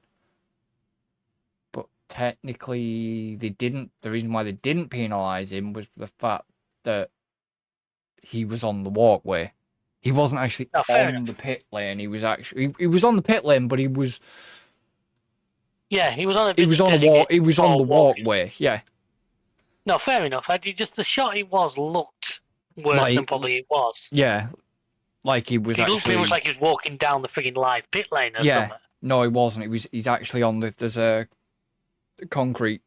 but technically they didn't. The reason why they didn't penalise him was the fact that he was on the walkway. He wasn't actually on the pit lane. He was on the pit lane, but he was. Yeah, he was on. He was on a walk. He was on the walkway. Yeah. No, fair enough. The shot he was looked worse than probably it was. Yeah, like he was. He looked pretty much like he was walking down the frigging live pit lane or something. No, he wasn't. He's actually on the. There's a concrete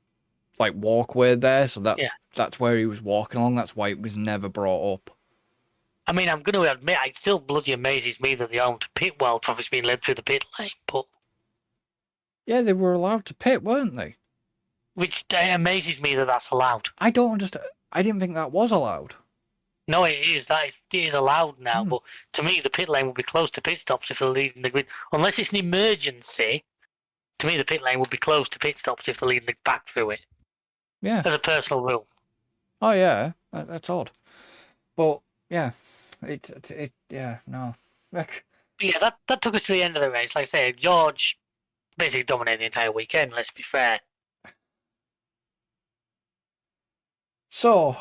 like walkway there, so that's where he was walking along. That's why it was never brought up. I mean, I'm going to admit, it still bloody amazes me that they owned pit while traffic's being led through the pit lane, but... Yeah, they were allowed to pit, weren't they? Which amazes me that that's allowed. I don't understand. I didn't think that was allowed. No, it is. It is allowed now, but to me, the pit lane would be close to pit stops if they're leading the grid. Unless it's an emergency, to me, the pit lane would be close to pit stops if they're leading the back through it. Yeah. As a personal rule. Oh, yeah. That's odd. But, yeah. Yeah, no. Yeah, that took us to the end of the race. Like I say, George basically dominated the entire weekend, let's be fair. So,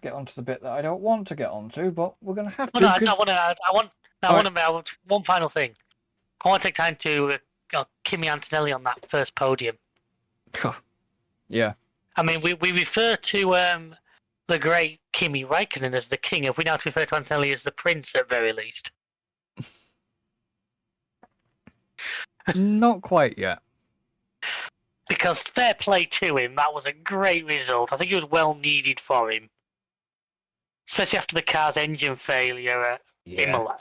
get onto the bit that I don't want to get onto, but we're going to have to. No, I want one final thing. I want to take time to Kimi Antonelli on that first podium. Yeah. I mean, we refer to the great Kimi Räikkönen as the king. If we now refer to Antonelli as the prince, at very least. Not quite yet. Because fair play to him, that was a great result. I think it was well needed for him. Especially after the car's engine failure at Imola.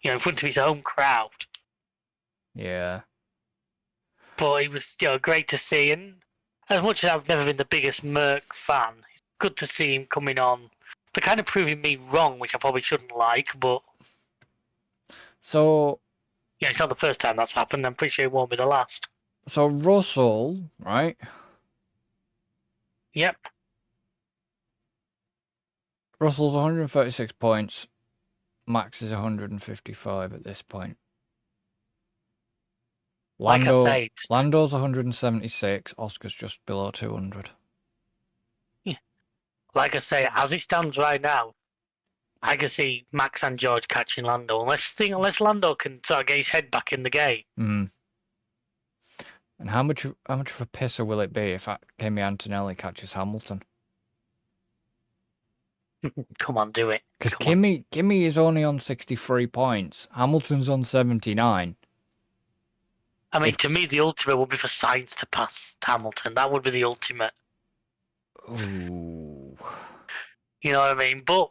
You know, in front of his home crowd. Yeah. But it was great to see. And as much as I've never been the biggest Merc fan, it's good to see him coming on. They're kind of proving me wrong, which I probably shouldn't like, but... So... Yeah, it's not the first time that's happened. I'm pretty sure it won't be the last. So Russell, right? Yep. Russell's 136 points. Max is 155 at this point. Lando's 176. Oscar's just below 200. Yeah. Like I say, as it stands right now, I can see Max and George catching Lando. Unless Lando can sort of get his head back in the game. Mm. And how much of a pisser will it be if Kimi Antonelli catches Hamilton? Come on, do it. Because Kimi is only on 63 points. Hamilton's on 79. I mean, to me, the ultimate would be for Sainz to pass Hamilton. That would be the ultimate. Ooh. You know what I mean? But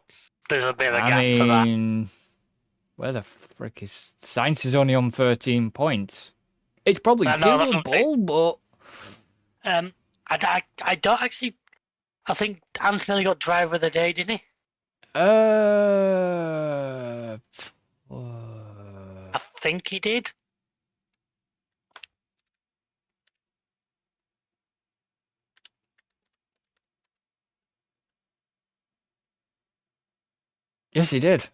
there's a bit of a gap for that. Where the frick is... Sainz is only on 13 points. It's probably doable, but... I don't actually... I think Antonelli got driver of the day, didn't he? I think he did. Yes, he did.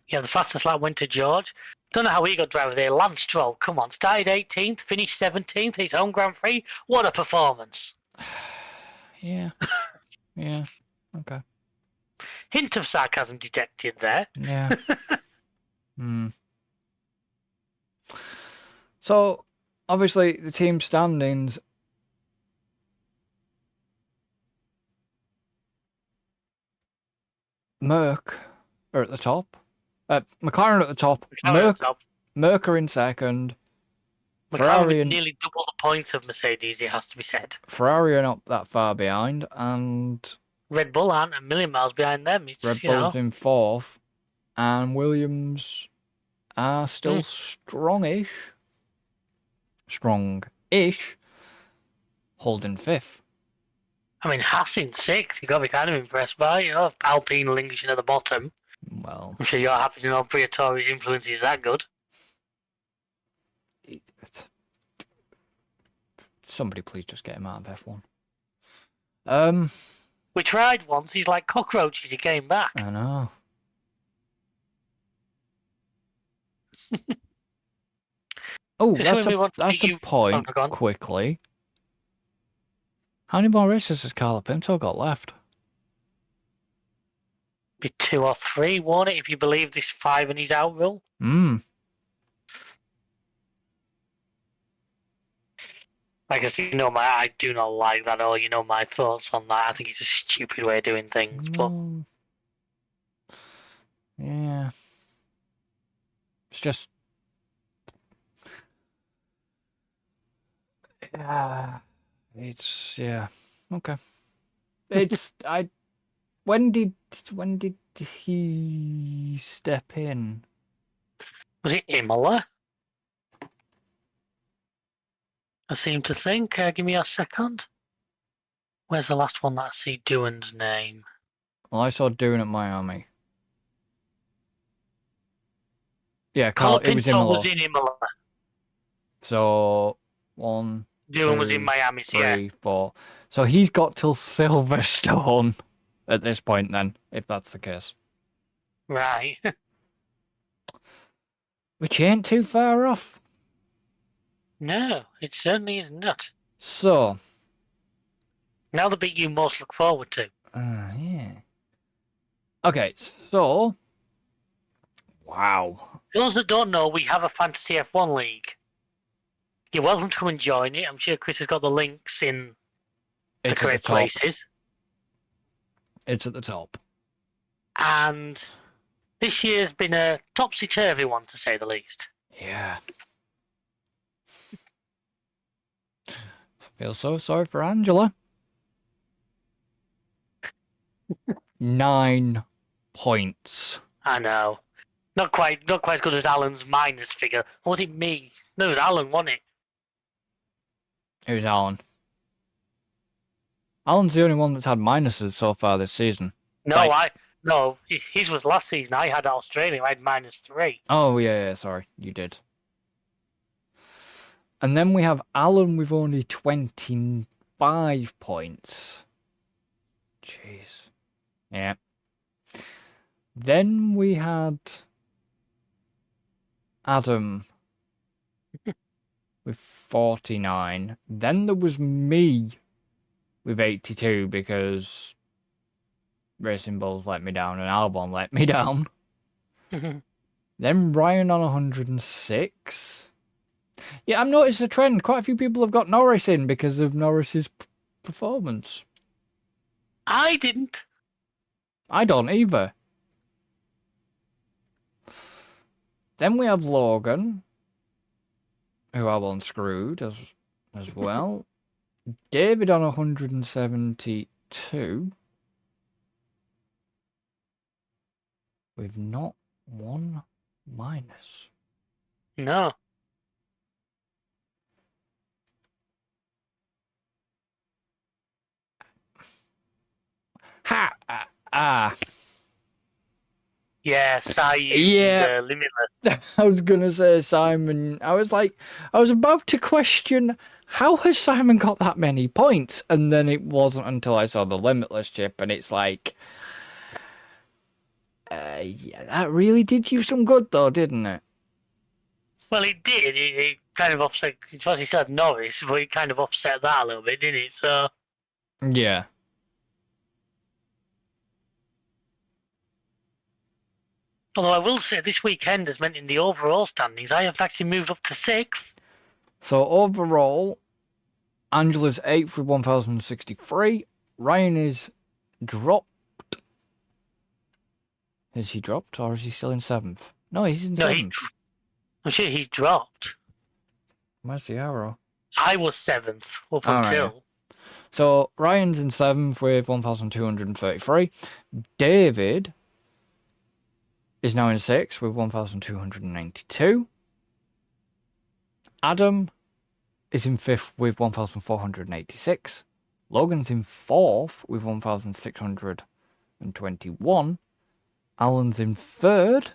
Yeah, the fastest lap went to George. Don't know how he got driver there. Lance Stroll, come on. Started 18th, finished 17th, his home Grand Prix. What a performance. Yeah. Yeah. Okay. Hint of sarcasm detected there. Yeah. So, obviously, the team standings. Merck are at the top. McLaren at the top. McLaren at the top. Merck are in second. McLaren Ferrari with and nearly double the points of Mercedes, it has to be said. Ferrari are not that far behind, and Red Bull aren't a million miles behind them. It's, Red you know, Bull's in fourth, and Williams are still strongish, holding fifth. I mean, Haas in sixth. You've got to be kind of impressed by. You know, Alpine languishing at the bottom. Well, I'm sure you're happy to know Briatore's influence is that good. Somebody please just get him out of F1. We tried once. He's like cockroaches. He came back. I know. Oh, Just that's a point. Quickly, how many more races has Carlo Pinto got left? Be 2 or 3, won't it? If you believe this 5 and he's out rule. Like I said, I do not like that, or you know my thoughts on that. I think it's a stupid way of doing things. But yeah, it's just okay. It's when did he step in? Was it Imola? I seem to think. Give me a second. Where's the last one that I see Doohan's name? Well, I saw Doohan at Miami. Yeah, Carlo it was Imola. was in Imola. So 1, Doohan was in Miami. 3, 4. So he's got till Silverstone at this point, then, if that's the case. Right. Which ain't too far off. No, it certainly is not. So. Now the bit you most look forward to. Yeah. Okay, so. Wow. Those that don't know, we have a Fantasy F1 League. You're welcome to come and join it. I'm sure Chris has got the links in the correct places. It's at the top. And this year's been a topsy-turvy one, to say the least. Yeah. I feel so sorry for Angela. 9 points. I know. Not quite as good as Alan's minus figure. Or was it me? No, it was Alan, wasn't it? It was Alan. Alan's the only one that's had minuses so far this season. No, No, his was last season. I had Australia. I had -3. Oh, yeah, sorry. You did. And then we have Alan with only 25 points. Jeez. Yeah. Then we had Adam with 49. Then there was me with 82 because Racing Bulls let me down and Albon let me down. Then Ryan on 106. Yeah, I've noticed a trend. Quite a few people have got Norris in because of Norris's performance. I didn't. I don't either. Then we have Logan, who Albon screwed as well. David on 172. With not one minus. No. Yeah, is limitless. I was gonna say Simon. I was about to question how has Simon got that many points, and then it wasn't until I saw the limitless chip, and it's like, yeah, that really did you some good though, didn't it? Well, it did. It kind of offset. It's what he said, Norris, but it kind of offset that a little bit, didn't it? So. Yeah. Although I will say this weekend has meant in the overall standings, I have actually moved up to 6th. So overall, Angela's 8th with 1,063. Ryan is dropped Has he dropped, or is he still in 7th? No, he's in No, 7th. I'm sure he's dropped. Where's the arrow? I was 7th up All right, until. So Ryan's in 7th with 1,233. David is now in 6th with 1,292. Adam is in 5th with 1,486. Logan's in 4th with 1,621. Alan's in 3rd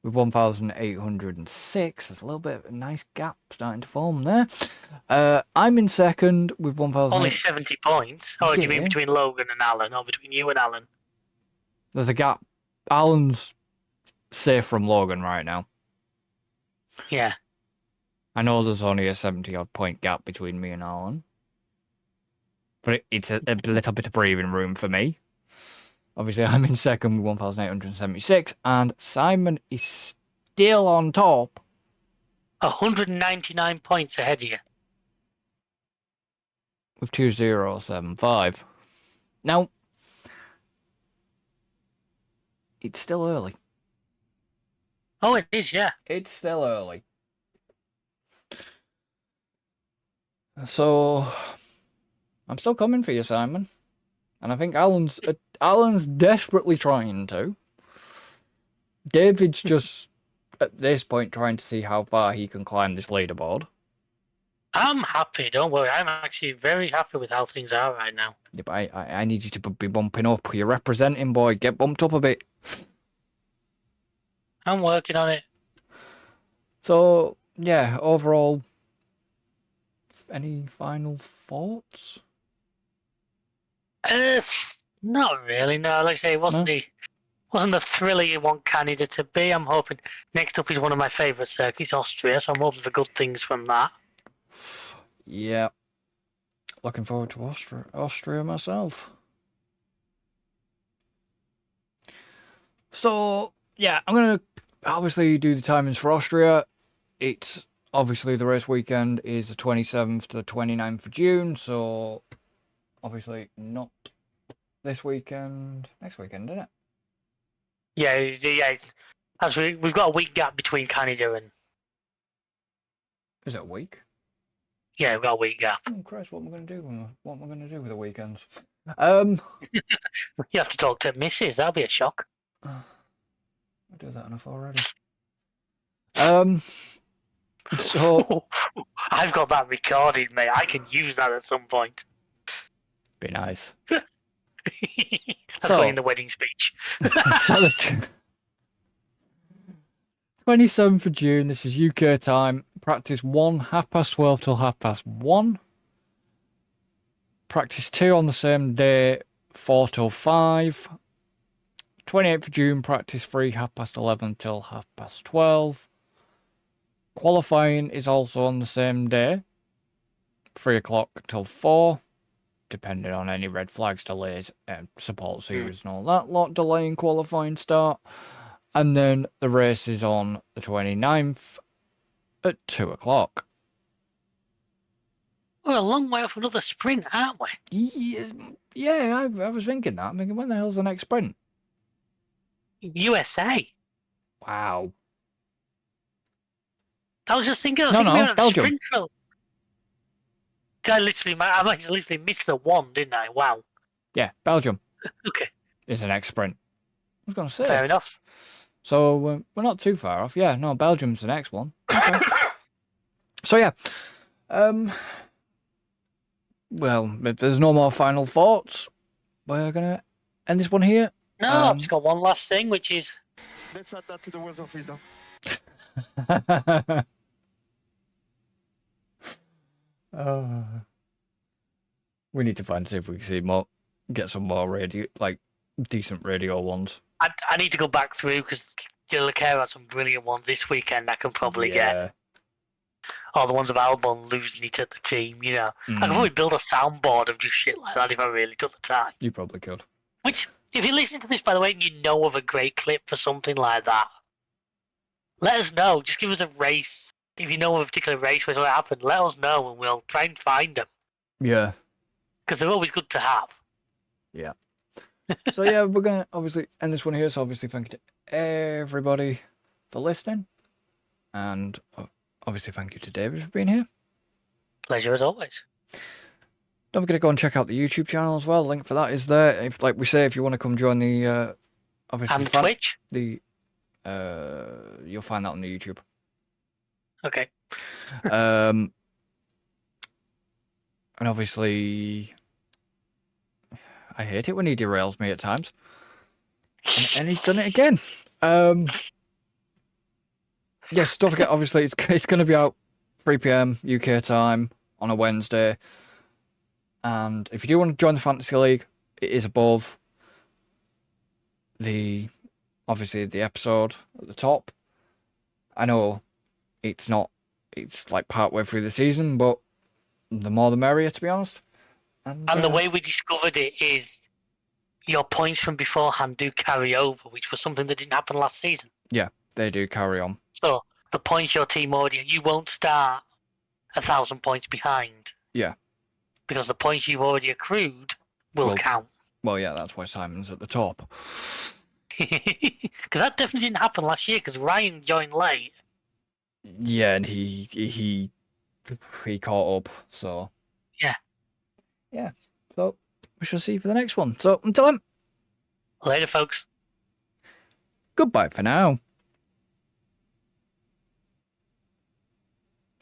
with 1,806. There's a little bit of a nice gap starting to form there. I'm in 2nd with 1,000. Only 70 points. Oh, do you mean Yeah. between Logan and Alan, or between you and Alan? There's a gap. Alan's safe from Logan right now. Yeah. I know there's only a 70-odd point gap between me and Alan. But it's a little bit of breathing room for me. Obviously, I'm in 2nd with 1,876. And Simon is still on top. 199 points ahead of you. With 2,075. Now, it's still early. Oh, it is, yeah. It's still early. So, I'm still coming for you, Simon. And I think Alan's desperately trying to. David's just, at this point, trying to see how far he can climb this leaderboard. I'm happy, don't worry. I'm actually very happy with how things are right now. Yeah, but I need you to be bumping up. You're representing, boy. Get bumped up a bit. I'm working on it. So, yeah, overall, any final thoughts? Not really, no. Like I say, it wasn't the thriller you want Canada to be. I'm hoping next up is one of my favourite circuits, Austria, so I'm hoping for good things from that. Yeah. Looking forward to Austria myself. So, yeah, I'm going to obviously do the timings for Austria. It's obviously the race weekend is the 27th to the 29th of June, so obviously not this weekend. Next weekend, isn't it? Yeah. We've got a week gap between Canada and. Is it a week? Yeah, we've got a week gap. Oh Christ, what am I going to do? What am I going to do with the weekends? You have to talk to Mrs. That'll be a shock. I do that enough already. So I've got that recorded, mate. I can use that at some point. be nice. That's So- going in the wedding speech. So the 27th of June, this is UK time. Practice 1, 12:30 till 1:30. Practice 2 on the same day, 4 till 5. 28th of June, practice 3, 11:30 till 12:30. Qualifying is also on the same day, 3 o'clock till 4, depending on any red flags, delays, and support series and all that lot, delaying qualifying start. And then the race is on the 29th at 2 o'clock. We're a long way off another sprint, aren't we? Yeah, I was thinking that. I'm thinking, when the hell's the next sprint? USA. Wow. I was just thinking, No, we were on a Belgium. sprint film. I literally missed the one, didn't I? Wow. Yeah, Belgium Okay, is the next sprint. I was going to say. fair enough. So we're not too far off. Yeah, no, Belgium's the next one. Okay. So yeah, well, if there's no more final thoughts, we're gonna end this one here. No, I've just got one last thing, which is Let's add that to the words of wisdom. We need to see if we can get some more radio, like decent radio ones. I need to go back through because Gil Care had some brilliant ones this weekend. I can probably get all the ones of Albon losing it at the team. You know, I could probably build a soundboard of just shit like that if I really took the time. You probably could. Which, if you're listening to this, by the way, and you know of a great clip for something like that, let us know. Just give us a race. If you know of a particular race where something happened, let us know and we'll try and find them. Yeah. Because they're always good to have. Yeah. So yeah, we're gonna obviously end this one here. So obviously, thank you to everybody for listening, and obviously, thank you to David for being here. Pleasure as always. Don't forget to go and check out the YouTube channel as well. Link for that is there. If, like we say, if you want to come join the obviously And Twitch. You'll find that on the YouTube. Okay. And obviously, I hate it when he derails me at times, and he's done it again. Yes, don't forget. Obviously, it's going to be out 3 p.m. UK time on a Wednesday. And if you do want to join the Fantasy League, it is above the episode at the top. I know it's like partway through the season, but the more the merrier, to be honest. And the way we discovered it is your points from beforehand do carry over, which was something that didn't happen last season. Yeah, they do carry on. So the points your team already, you won't start 1,000 points behind. Yeah. Because the points you've already accrued will count. Well, yeah, that's why Simon's at the top. Because that definitely didn't happen last year, because Ryan joined late. Yeah, and he caught up, so... Yeah. Yeah, so we shall see you for the next one. So, until then... Later, folks. Goodbye for now.